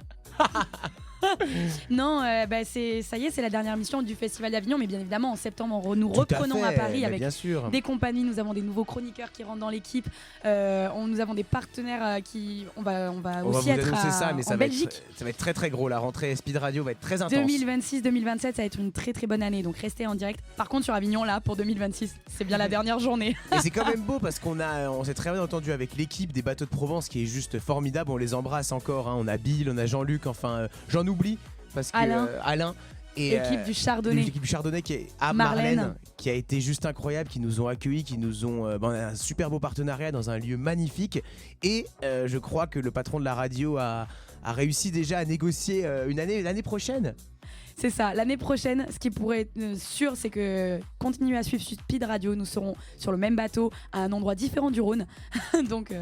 Non, ça y est, c'est la dernière mission du Festival d'Avignon, mais bien évidemment en septembre nous reprenons à Paris avec des compagnies. Nous avons des nouveaux chroniqueurs qui rentrent dans l'équipe. Nous avons des partenaires qui on va aussi être en Belgique. Ça va être très très gros. La rentrée Speed Radio va être très intense. 2026-2027, ça va être une très très bonne année. Donc restez en direct. Par contre sur Avignon là pour 2026, c'est bien la dernière journée. Et c'est quand même beau parce on s'est très bien entendu avec l'équipe des Bateaux de Provence qui est juste formidable. On les embrasse encore. Hein. On a Bill, on a Jean-Luc. Enfin, j'en oublie parce que Alain et l'équipe du Chardonnay. L'équipe du Chardonnay qui est à Marlène, qui a été juste incroyable, qui nous ont accueillis, qui nous ont un super beau partenariat dans un lieu magnifique. Et je crois que le patron de la radio a réussi déjà à négocier l'année prochaine. C'est ça, l'année prochaine, ce qui pourrait être sûr, c'est que continuez à suivre Speed Radio. Nous serons sur le même bateau à un endroit différent du Rhône. Donc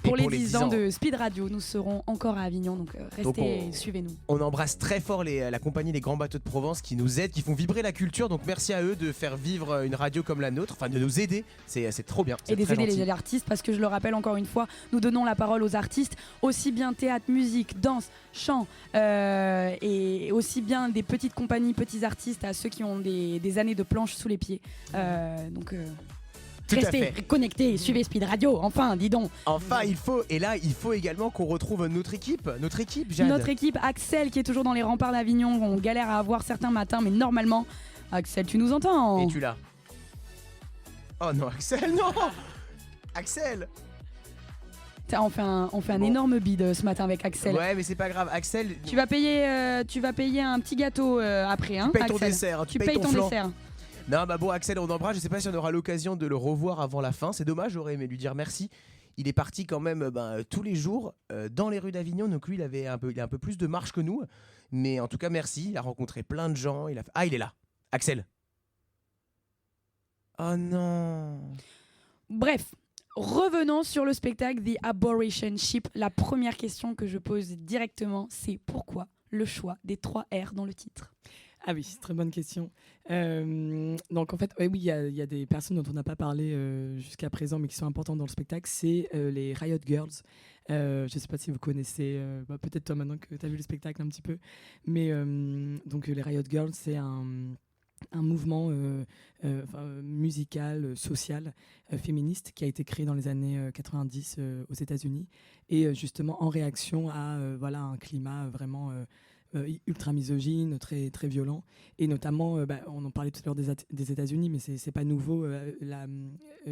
pour les 10 ans de Speed Radio, nous serons encore à Avignon. Donc restez et suivez-nous. On embrasse très fort la compagnie Les Grands Bateaux de Provence qui nous aident, qui font vibrer la culture. Donc merci à eux de faire vivre une radio comme la nôtre, enfin de nous aider. C'est trop bien. Et d'aider les artistes, parce que je le rappelle encore une fois, nous donnons la parole aux artistes, aussi bien théâtre, musique, danse, chant, et aussi bien des petites compagnies, petits artistes à ceux qui ont des années de planche sous les pieds. Restez connectés, suivez Speed Radio, enfin, dis donc. Enfin, il faut également qu'on retrouve notre équipe, Jade. Notre équipe, Axel, qui est toujours dans les remparts d'Avignon. On galère à avoir certains matins, mais normalement, Axel, tu nous entends? Et tu l'as. Oh non, Axel, non. Axel. On fait un énorme bide ce matin avec Axel. Ouais, mais c'est pas grave, Axel. Tu vas payer un petit gâteau après, hein. Tu payes Axel. ton dessert, tu payes ton dessert. Non, bah bon, Axel, on embrasse. Je sais pas si on aura l'occasion de le revoir avant la fin. C'est dommage, j'aurais aimé lui dire merci. Il est parti quand même tous les jours dans les rues d'Avignon. Donc lui, il a un peu plus de marche que nous. Mais en tout cas, merci. Il a rencontré plein de gens. Il est là. Axel. Oh non. Bref. Revenons sur le spectacle The Aberration Ship. La première question que je pose directement, c'est pourquoi le choix des 3 R dans le titre? Ah oui, c'est une très bonne question. Donc en fait, oui, il y a des personnes dont on n'a pas parlé jusqu'à présent, mais qui sont importantes dans le spectacle. C'est les Riot Girls. Je ne sais pas si vous connaissez, peut-être toi maintenant que tu as vu le spectacle un petit peu. Mais donc les Riot Girls, c'est un mouvement musical, social, féministe qui a été créé dans les années 90 aux États-Unis. Et justement en réaction à un climat vraiment ultra misogyne, très, très violent, et notamment, on en parlait tout à l'heure des États-Unis, mais c'est pas nouveau,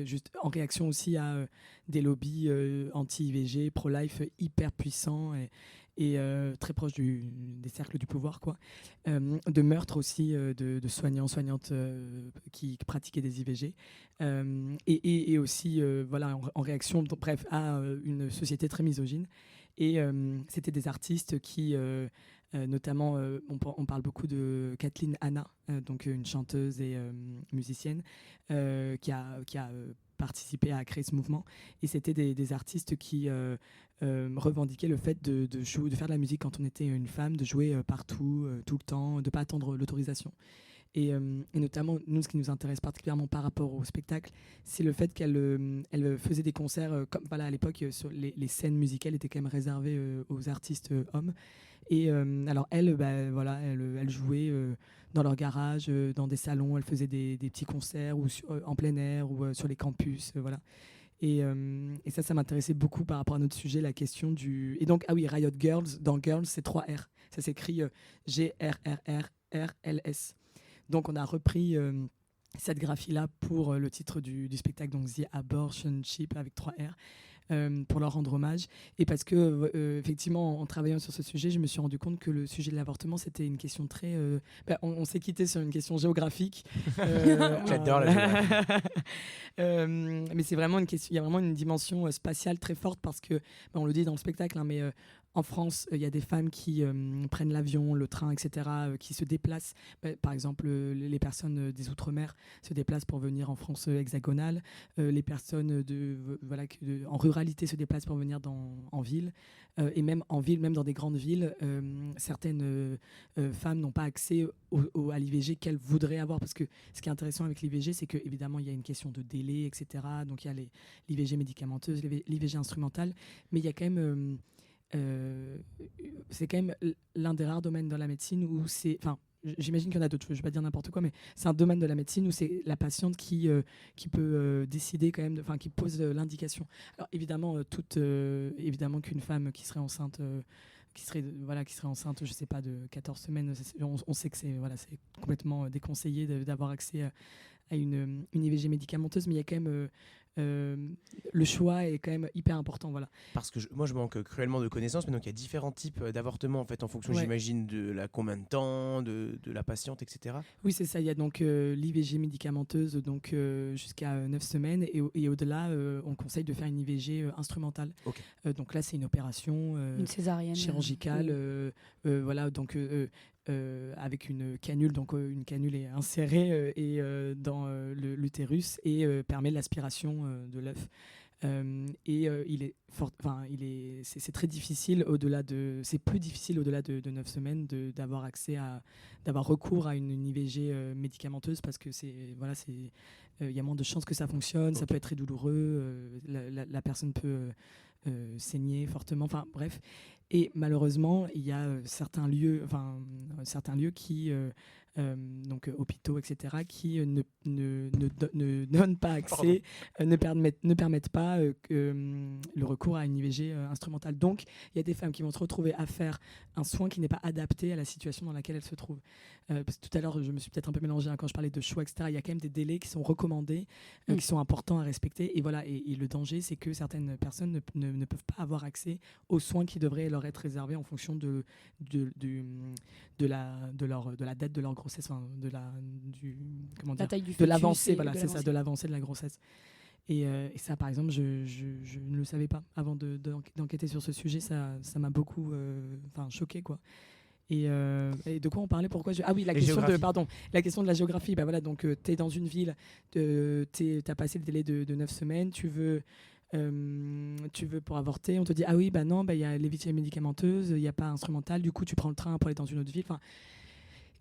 juste en réaction aussi à des lobbies anti-IVG, pro-life hyper puissants et très proches des cercles du pouvoir, quoi. De meurtres aussi de soignantes qui pratiquaient des IVG, et aussi en réaction, bref, à une société très misogyne. Et c'était des artistes qui notamment, on parle beaucoup de Kathleen Hanna, donc une chanteuse et musicienne qui a participé à créer ce mouvement. Et c'était des artistes qui revendiquaient le fait de faire de la musique quand on était une femme, de jouer partout, tout le temps, de ne pas attendre l'autorisation. Et notamment, nous, ce qui nous intéresse particulièrement par rapport au spectacle, c'est le fait qu'elle faisait des concerts, comme voilà, à l'époque, sur les scènes musicales étaient quand même réservées aux artistes hommes. Et alors elle, voilà, elle jouait dans leur garage, dans des salons, elle faisait des petits concerts ou en plein air ou sur les campus, voilà. Et ça m'intéressait beaucoup par rapport à notre sujet, la question du... Et donc, ah oui, Riot Girls, dans Girls, c'est 3 R. Ça s'écrit Grrrrls. Donc, on a repris cette graphie-là pour le titre du spectacle, donc The Abortion Ship avec 3 R. Pour leur rendre hommage, et parce que effectivement, en travaillant sur ce sujet, je me suis rendu compte que le sujet de l'avortement, c'était une question très on s'est quitté sur une question géographique. J'adore la géographie. Mais c'est vraiment une question, il y a vraiment une dimension spatiale très forte, parce que on le dit dans le spectacle, hein, mais en France, il y a des femmes qui prennent l'avion, le train, etc., qui se déplacent. Par exemple, les personnes des Outre-mer se déplacent pour venir en France hexagonale. Les personnes en ruralité se déplacent pour venir en ville. Et même en ville, même dans des grandes villes, certaines femmes n'ont pas accès à l'IVG qu'elles voudraient avoir. Parce que ce qui est intéressant avec l'IVG, c'est qu'évidemment, il y a une question de délai, etc. Donc il y a l'IVG médicamenteuse, l'IVG instrumentale. Mais il y a quand même... c'est quand même l'un des rares domaines dans la médecine où c'est... Enfin, j'imagine qu'il y en a d'autres, je ne vais pas dire n'importe quoi, mais c'est un domaine de la médecine où c'est la patiente qui peut décider quand même, qui pose l'indication. Alors évidemment, évidemment qu'une femme qui serait enceinte... qui serait enceinte, je sais pas, de 14 semaines, on sait que c'est complètement déconseillé d'avoir accès à une IVG médicamenteuse, mais il y a quand même... le choix est quand même hyper important, voilà. Parce que moi je manque cruellement de connaissances, mais donc il y a différents types d'avortements en fait, en fonction, j'imagine, de la combien de temps, de la patiente, etc. Oui, c'est ça. Il y a donc l'IVG médicamenteuse, donc jusqu'à 9 semaines, et au-delà, on conseille de faire une IVG instrumentale. Okay. Donc là, c'est une opération une césarienne chirurgicale, voilà, donc avec une canule, donc une canule est insérée dans l'utérus et permet l'aspiration de l'œuf. C'est très difficile c'est plus difficile au-delà de 9 semaines d'avoir accès d'avoir recours à une IVG médicamenteuse, parce que il y a moins de chances que ça fonctionne, ça peut être très douloureux, la personne peut saigner fortement, enfin bref. Et malheureusement, il y a certains lieux qui, donc hôpitaux, etc., qui ne donnent pas accès, ne permettent pas le recours à une IVG instrumentale. Donc, il y a des femmes qui vont se retrouver à faire un soin qui n'est pas adapté à la situation dans laquelle elles se trouvent. Parce que tout à l'heure, je me suis peut-être un peu mélangée quand je parlais de choix, etc. Il y a quand même des délais qui sont recommandés, qui sont importants à respecter. Et voilà. Et le danger, c'est que certaines personnes ne peuvent pas avoir accès aux soins qui devraient leur être réservés en fonction de la date de leur grossesse, de l'avancée, voilà, c'est ça, de l'avancée de la grossesse. Et ça, par exemple, je ne le savais pas avant d'enquêter sur ce sujet. Ça m'a beaucoup choqué, quoi. Et de quoi on parlait? Ah oui, la question de la géographie. Voilà, donc tu es dans une ville, tu as passé le délai de 9 semaines, tu veux pour avorter, on te dit ah oui, non, il y a les IVG médicamenteuses, il n'y a pas instrumental, du coup tu prends le train pour aller dans une autre ville.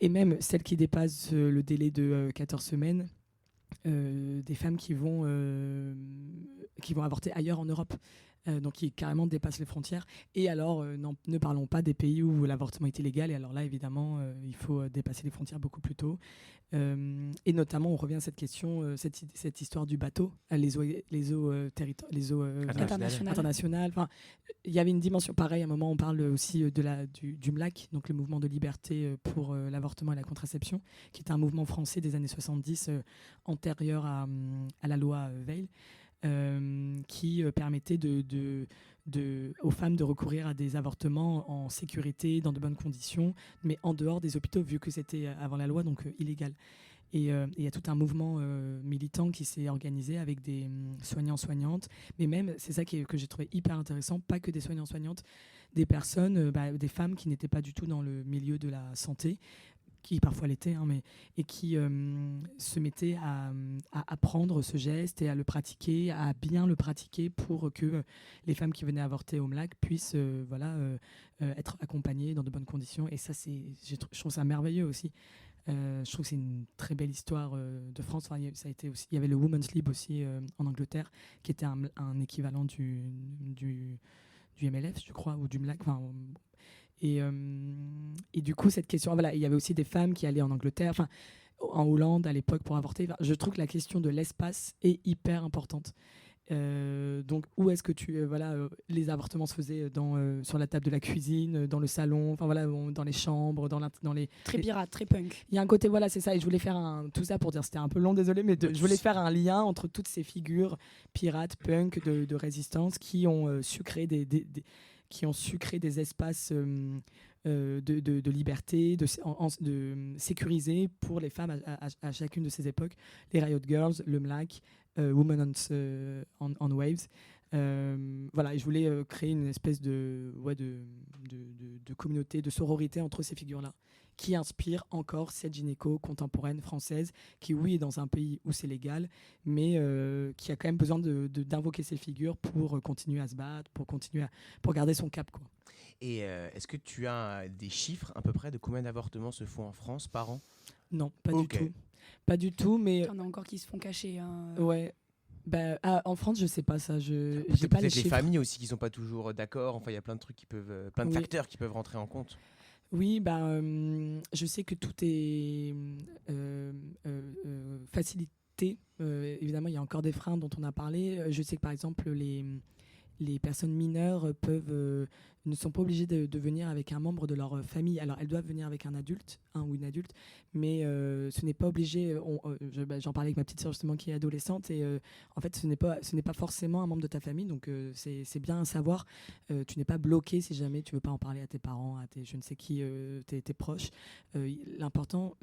Et même celles qui dépassent le délai de 14 semaines, des femmes qui vont avorter ailleurs en Europe, donc qui carrément dépassent les frontières. Et alors, ne parlons pas des pays où l'avortement est illégal, et alors là, évidemment, il faut dépasser les frontières beaucoup plus tôt. Et notamment, on revient à cette question, cette histoire du bateau, les eaux internationales. Il y avait une dimension pareille. À un moment, on parle aussi du MLAC, donc le mouvement de liberté pour l'avortement et la contraception, qui est un mouvement français des années 70, antérieur à la loi Veil, qui permettait aux femmes de recourir à des avortements en sécurité, dans de bonnes conditions, mais en dehors des hôpitaux, vu que c'était avant la loi, donc illégal. Et il y a tout un mouvement militant qui s'est organisé avec des soignants-soignantes, mais même, c'est ça que j'ai trouvé hyper intéressant, pas que des soignants-soignantes, des personnes, des femmes qui n'étaient pas du tout dans le milieu de la santé, qui parfois l'étaient, et qui se mettaient à apprendre ce geste et à le pratiquer, à bien le pratiquer pour que les femmes qui venaient avorter au MLAC puissent être accompagnées dans de bonnes conditions. Et ça, je trouve ça merveilleux aussi. Je trouve que c'est une très belle histoire de France. Enfin, ça a été aussi, il y avait le Women's Lib aussi en Angleterre, qui était un équivalent du MLF, je crois, ou du MLAC. Enfin, et du coup, cette question, voilà, il y avait aussi des femmes qui allaient en Angleterre, enfin, en Hollande à l'époque pour avorter. Enfin, je trouve que la question de l'espace est hyper importante. Donc, où est-ce que les avortements se faisaient sur la table de la cuisine, dans le salon, enfin voilà, dans les chambres, dans les Très pirate, très punk. Il y a un côté, voilà, c'est ça. Et je voulais faire tout ça pour dire, c'était un peu long, désolé, mais je voulais faire un lien entre toutes ces figures pirates, punk, de résistance qui ont su créer des espaces de liberté, de sécurisés pour les femmes à chacune de ces époques. Les Riot Girls, le MLAC, Women on Waves. Voilà, et je voulais créer une espèce de communauté, de sororité entre ces figures-là, qui inspire encore cette gynéco contemporaine française, qui oui est dans un pays où c'est légal, mais qui a quand même besoin d'invoquer ces figures pour continuer à se battre, pour garder son cap, quoi. Et est-ce que tu as des chiffres à peu près de combien d'avortements se font en France par an? Non, pas du tout. Pas du tout, mais... Il y en a encore qui se font cacher. Hein. Ouais. En France, je sais pas ça. J'ai Peut-être pas les les chiffres. familles aussi qui sont pas toujours d'accord. Enfin, il y a plein de trucs plein de facteurs qui peuvent rentrer en compte. Oui, je sais que tout est facilité. Évidemment, il y a encore des freins dont on a parlé. Je sais que par exemple, les personnes mineures ne sont pas obligées de venir avec un membre de leur famille. Alors, elles doivent venir avec un ou une adulte, mais ce n'est pas obligé. J'en parlais avec ma petite sœur justement qui est adolescente, et en fait, ce n'est pas forcément un membre de ta famille, donc c'est bien à savoir. Tu n'es pas bloqué si jamais tu veux pas en parler à tes parents, à je ne sais qui, tes proches. L'important,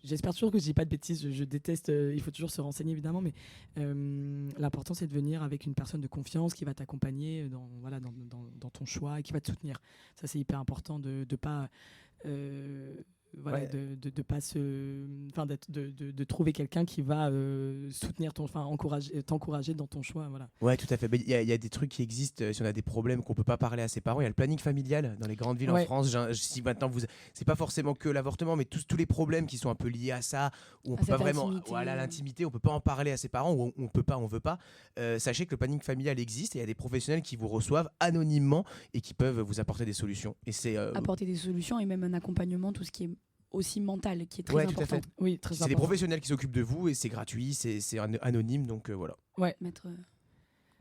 j'espère toujours que je dis pas de bêtises. Je déteste. Il faut toujours se renseigner évidemment, mais l'important c'est de venir avec une personne de confiance qui va t'accompagner dans ton choix et qui va te soutenir. Ça, c'est hyper important de pas de pas de trouver quelqu'un qui va soutenir t'encourager dans ton choix, voilà. Ouais, tout à fait. Il y a des trucs qui existent si on a des problèmes qu'on peut pas parler à ses parents. Il y a le planning familial dans les grandes villes en France. Si maintenant c'est pas forcément que l'avortement, mais tous les problèmes qui sont un peu liés à ça, où on peut pas vraiment, l'intimité, on peut pas en parler à ses parents, ou on peut pas, on veut pas. Sachez que le planning familial existe, et il y a des professionnels qui vous reçoivent anonymement et qui peuvent vous apporter des solutions. Et c'est apporter des solutions et même un accompagnement, tout ce qui est aussi mental, qui est très important. Tout à fait. Oui, très important. C'est des professionnels qui s'occupent de vous, et c'est gratuit, c'est anonyme, donc voilà. Ouais.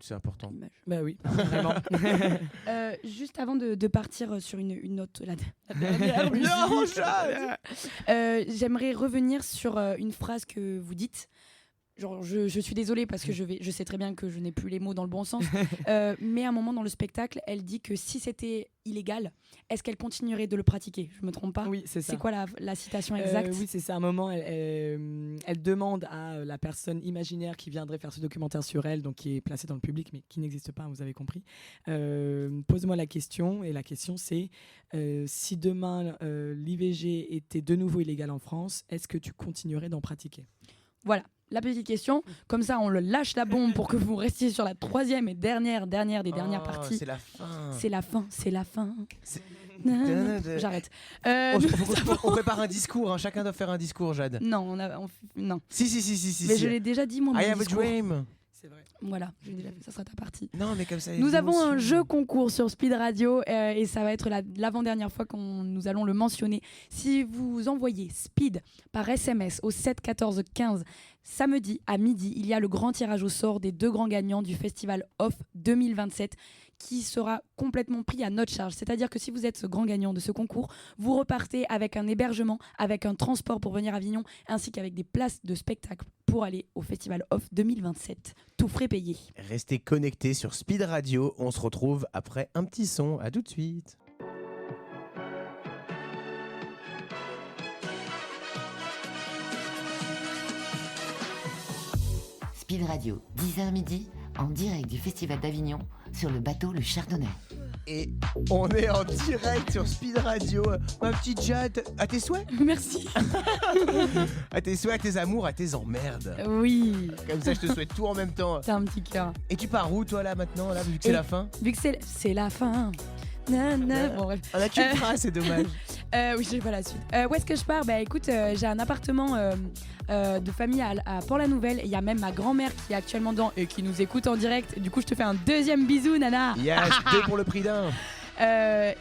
C'est important. Bah oui, vraiment. Juste avant de partir sur une note, j'aimerais revenir sur une phrase que vous dites. Genre, je suis désolée parce que je sais très bien que je n'ai plus les mots dans le bon sens, mais à un moment dans le spectacle, elle dit que si c'était illégal, est-ce qu'elle continuerait de le pratiquer? Je me trompe pas? Oui, c'est ça. C'est quoi la citation exacte? Oui, c'est ça. À un moment, elle demande à la personne imaginaire qui viendrait faire ce documentaire sur elle, donc qui est placée dans le public, mais qui n'existe pas, vous avez compris. Pose-moi la question, et la question c'est si demain l'IVG était de nouveau illégal en France, est-ce que tu continuerais d'en pratiquer? Voilà. La petite question, comme ça on le lâche la bombe pour que vous restiez sur la troisième et dernière des dernières parties. C'est la fin. C'est la fin. J'arrête. On prépare un discours, hein. Chacun doit faire un discours, Jade. Non, non. Si. Mais je l'ai déjà dit, moi. I have a dream. C'est vrai. Voilà, ça sera ta partie. Non, mais comme ça. Nous avons un jeu concours sur Speed Radio et ça va être l'avant-dernière fois que nous allons le mentionner. Si vous envoyez Speed par SMS au 7 14 15 samedi à midi, il y a le grand tirage au sort des 2 grands gagnants du Festival Off 2027 qui sera complètement pris à notre charge. C'est-à-dire que si vous êtes ce grand gagnant de ce concours, vous repartez avec un hébergement, avec un transport pour venir à Avignon, ainsi qu'avec des places de spectacle pour aller au Festival Off 2027. Tout frais payé. Restez connectés sur Speed Radio. On se retrouve après un petit son. À tout de suite. Speed Radio, 10h midi, en direct du Festival d'Avignon, sur le bateau Le Chardonnay. Et on est en direct sur Speed Radio. Ma petite Jade, à tes souhaits. Merci. À tes souhaits, à tes amours, à tes emmerdes. Oui. Comme ça, je te souhaite tout en même temps. T'as un petit cœur. Et tu pars où, toi, là, maintenant, là, vu que c'est la fin? Vu que c'est la fin. Bon, bref. On a qu'une phrase, c'est dommage. Oui, j'ai pas la suite. Où est-ce que je pars? Bah écoute, j'ai un appartement de famille à Port-la-Nouvelle. Il y a même ma grand-mère qui est actuellement dedans et qui nous écoute en direct. Du coup, je te fais un deuxième bisou, Nana. Yes, 2 pour le prix d'un.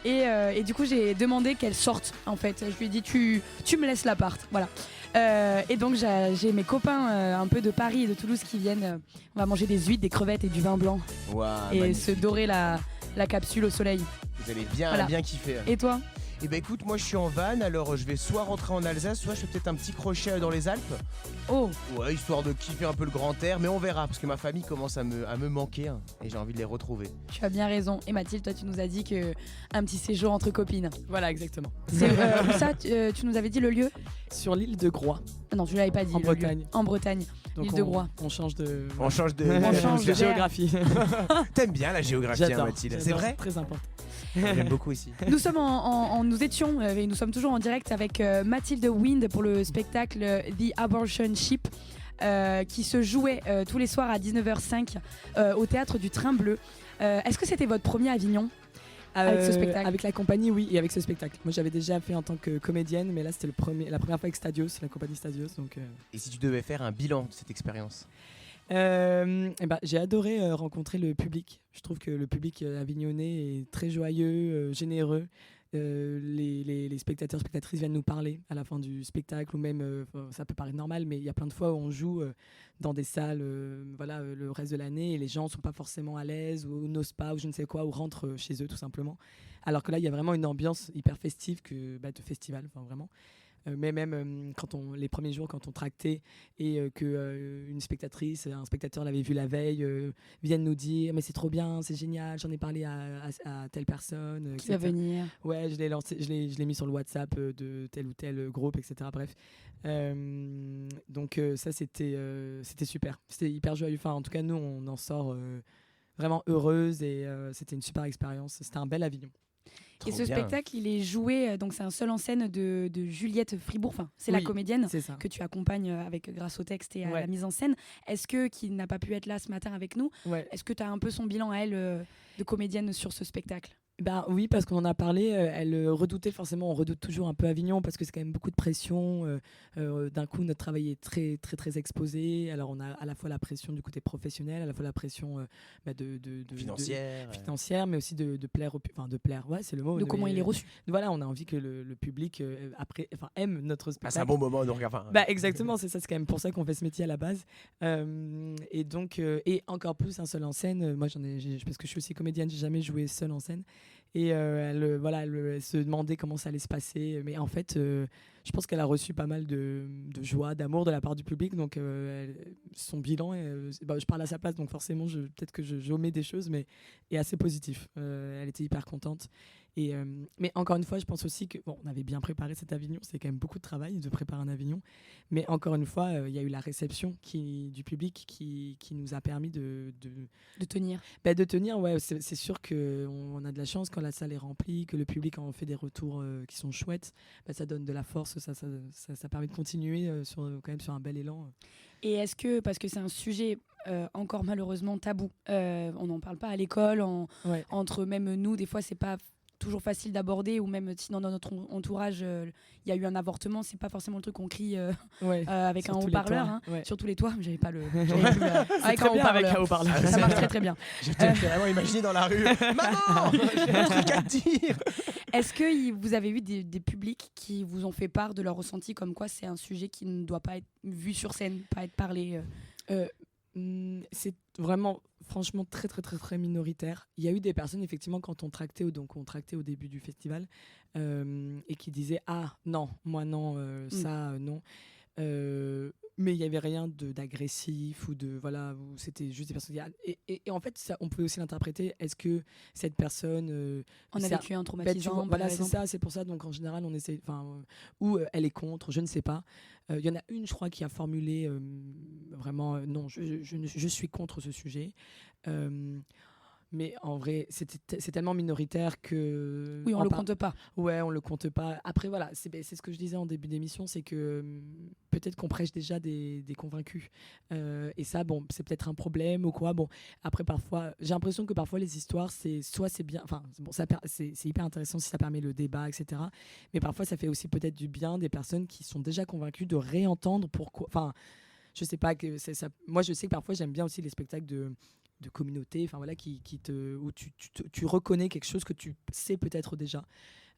Et du coup, j'ai demandé qu'elle sorte. En fait, je lui ai dit tu me laisses l'appart. Voilà. Et donc, j'ai mes copains un peu de Paris et de Toulouse qui viennent. On va manger des huîtres, des crevettes et du vin blanc Waouh, et magnifique. se dorer la capsule au soleil. Vous allez bien, Voilà. bien kiffer. Et toi? Eh ben écoute, moi je suis en van, alors je vais soit rentrer en Alsace, soit je fais peut-être un petit crochet dans les Alpes. Oh, Ouais, histoire de kiffer un peu le grand air, mais on verra, parce que ma famille commence à me manquer, hein, et j'ai envie de les retrouver. tu as bien raison. Et Mathilde, toi, tu nous as dit que un petit séjour entre copines. Voilà, exactement. C'est où ça? Tu nous avais dit le lieu? Sur l'île de Groix. Ah non, tu l'avais pas dit. En le lieu. Bretagne. En Bretagne. Donc L'île de Groix. On change de. On change de, On change de de géographie. T'aimes bien la géographie, hein, J'adore. Mathilde, c'est J'adore, vrai? Très important. J'aime beaucoup aussi. Nous sommes nous étions et nous sommes toujours en direct avec Mathilde Wind pour le spectacle The Abortion Ship qui se jouait tous les soirs à 19h05 au théâtre du Train Bleu. Est-ce que c'était votre premier Avignon avec ce spectacle? Avec la compagnie, oui, et avec ce spectacle. Moi, j'avais déjà fait en tant que comédienne, mais là, c'était la première fois avec Stadios, la compagnie Stadios. Donc, Et si tu devais faire un bilan de cette expérience? j'ai adoré rencontrer le public. Je trouve que le public avignonnais est très joyeux, généreux. Les spectateurs, spectatrices viennent nous parler à la fin du spectacle, ou même, ça peut paraître normal, mais il y a plein de fois où on joue dans des salles le reste de l'année et les gens ne sont pas forcément à l'aise ou n'osent pas ou je ne sais quoi, ou rentrent chez eux tout simplement. Alors que là, il y a vraiment une ambiance hyper festive de festival, enfin vraiment. Mais même les premiers jours, quand on tractait et qu'une spectatrice, un spectateur l'avait vu la veille, viennent nous dire mais c'est trop bien, c'est génial, j'en ai parlé à telle personne. Qui va venir? Ouais, je l'ai mis sur le WhatsApp de tel ou tel groupe, etc. Bref. Donc ça, c'était super. C'était hyper joyeux. Enfin, en tout cas, nous, on en sort vraiment heureuse et c'était une super expérience. C'était un bel Avignon. Et ce spectacle, il est joué, donc c'est un seul en scène de Juliette Fribourg, enfin, c'est la Oui, comédienne c'est ça. que tu accompagnes grâce au texte et à Ouais. la mise en scène. Qui n'a pas pu être là ce matin avec nous, Ouais. est-ce que tu as un peu son bilan à elle de comédienne sur ce spectacle? Ben oui, parce qu'on en a parlé, elle redoutait forcément, on redoute toujours un peu Avignon parce que c'est quand même beaucoup de pression. D'un coup, notre travail est très, très, très exposé. Alors, on a à la fois la pression du côté professionnel, à la fois la pression financière, mais aussi de plaire au public. Enfin, de plaire, ouais, c'est le mot. De comment il est reçu. Voilà, on a envie que le public aime notre spectacle. C'est un bon moment, donc enfin. Bah, exactement, c'est ça, c'est quand même pour ça qu'on fait ce métier à la base. Et donc, et encore plus un seul en scène. Moi, parce que je suis aussi comédienne, j'ai jamais joué seule en scène. Et elle se demandait comment ça allait se passer. Mais en fait, je pense qu'elle a reçu pas mal de joie, d'amour de la part du public. Donc, son bilan, je parle à sa place, donc forcément, peut-être que j'omets des choses, mais est assez positif. Elle était hyper contente. Mais encore une fois, je pense aussi que on avait bien préparé cet Avignon. C'est quand même beaucoup de travail de préparer un Avignon. Mais encore une fois, il y a eu la réception du public qui nous a permis de tenir. De tenir, ouais. C'est sûr qu'on a de la chance quand la salle est remplie, que le public en fait des retours qui sont chouettes. Ça donne de la force, ça permet de continuer quand même sur un bel élan. Et est-ce que, parce que c'est un sujet encore malheureusement tabou, on n'en parle pas à l'école, entre même nous, des fois c'est pas toujours facile d'aborder, ou même si dans notre entourage il y a eu un avortement, c'est pas forcément le truc qu'on crie avec sur un tous les haut-parleur, toits, hein, ouais. sur tous les toits. J'avais pas le avec un haut-parleur. Ça marche très très bien. J'étais vraiment imaginé dans la rue. Maman, j'ai un truc à te dire. Est-ce que vous avez eu des publics qui vous ont fait part de leur ressenti, comme quoi c'est un sujet qui ne doit pas être vu sur scène, pas être parlé? C'est vraiment, franchement, très, très, très, très minoritaire. Il y a eu des personnes, effectivement, quand on tractait au début du festival, et qui disaient « Ah, non, moi non, ça, non ». Mais il n'y avait rien d'agressif ou voilà, où c'était juste des personnes et en fait, ça, on peut aussi l'interpréter. Est-ce que cette personne on a vécu un traumatisant, voilà, c'est ça, c'est pour ça. Donc en général, on essaie, ou elle est contre, je ne sais pas. Il y en a une, je crois, qui a formulé vraiment non, je suis contre ce sujet. Mais en vrai, c'est tellement minoritaire que. Oui, on le compte pas. Ouais, on le compte pas. Après, voilà, c'est ce que je disais en début d'émission, c'est que peut-être qu'on prêche déjà des convaincus. Et ça, bon, c'est peut-être un problème ou quoi. Bon, après, parfois, j'ai l'impression que parfois les histoires, c'est bien. Enfin, bon, c'est hyper intéressant si ça permet le débat, etc. Mais parfois, ça fait aussi peut-être du bien des personnes qui sont déjà convaincues de réentendre pourquoi. Enfin, je sais pas que c'est ça. Moi, je sais que parfois, j'aime bien aussi les spectacles de communauté, enfin voilà, où tu reconnais quelque chose que tu sais peut-être déjà.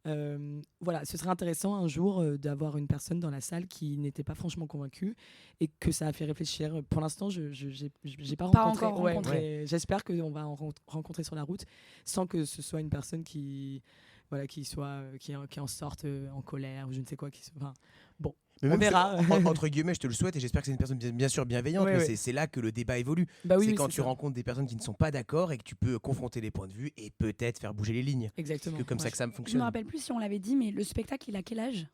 Voilà, ce serait intéressant un jour d'avoir une personne dans la salle qui n'était pas franchement convaincue et que ça a fait réfléchir. Pour l'instant, je n'ai pas rencontré. Encore rencontré. J'espère qu'on va en rencontrer sur la route sans que ce soit une personne qui en sorte en colère ou je ne sais quoi. Bon. Mais on verra. Entre guillemets, je te le souhaite et j'espère que c'est une personne bien sûr bienveillante, Ouais, mais ouais. c'est là que le débat évolue. Bah oui, c'est oui, quand c'est tu ça. rencontres des personnes qui ne sont pas d'accord et que tu peux confronter les points de vue et peut-être faire bouger les lignes. Exactement. C'est que comme ça Ouais. que ça Je me fonctionne. rappelle plus si on l'avait dit, mais le spectacle, il a quel âge?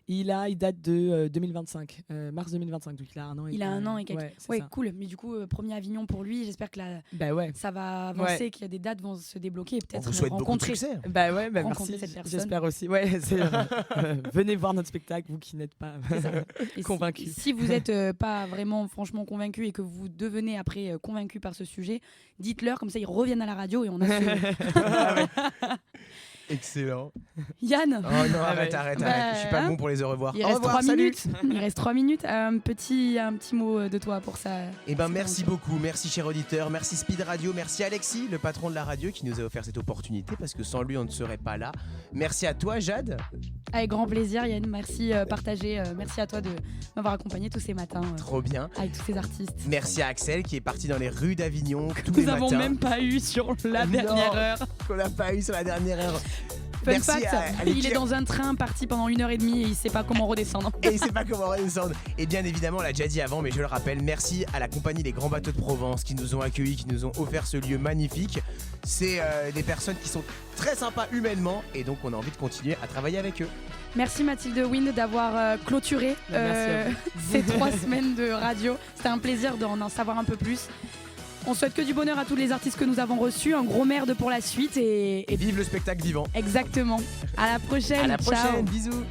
Il date de 2025, mars 2025, donc il a un an et Il a un an et quelques. Ouais, c'est Ouais, ça. cool. Mais du coup, premier Avignon pour lui. J'espère que Bah ouais. ça va avancer, Ouais. qu'il y a des dates vont se débloquer et On peut-être vous souhaite beaucoup de rencontrer. succès. Bah ouais, bah Rencontrer merci. cette personne. J'espère aussi. Ouais, venez voir notre spectacle, vous qui n'êtes pas Et convaincu. Si vous n'êtes pas vraiment franchement convaincu et que vous devenez après convaincu par ce sujet, dites-leur, comme ça ils reviennent à la radio et on a Excellent. Yann, Oh non, arrête. Bah, Je suis pas hein. bon pour les au revoir. il Au reste revoir, 3 salut. minutes. Il reste 3 minutes. Un petit mot de toi pour ça. Eh ben merci beaucoup, merci cher auditeur, merci Speed Radio, merci Alexis, le patron de la radio qui nous a offert cette opportunité parce que sans lui on ne serait pas là. Merci à toi Jade. Avec grand plaisir, Yann. Merci partagé. Merci à toi de m'avoir accompagné tous ces matins Trop bien. avec tous ces artistes. Merci à Axel qui est parti dans les rues d'Avignon tous Nous les n'avons matins. même pas eu sur la dernière Non, heure. qu'on n'a pas eu sur la dernière heure. Fun Merci fact, à il l'équipe. est dans un train parti pendant 1h30 et il sait pas comment redescendre. Et il sait pas comment redescendre. Et bien évidemment, on l'a déjà dit avant, mais je le rappelle, merci à la compagnie Les Grands Bateaux de Provence qui nous ont accueillis, qui nous ont offert ce lieu magnifique. C'est des personnes qui sont très sympas humainement et donc on a envie de continuer à travailler avec eux. Merci Mathilde Wind d'avoir clôturé Merci à vous. ces 3 semaines de radio. C'était un plaisir d'en savoir un peu plus. On souhaite que du bonheur à tous les artistes que nous avons reçus. Un gros merde pour la suite et Et vive le spectacle vivant. exactement. À la prochaine. À la Ciao. prochaine, bisous.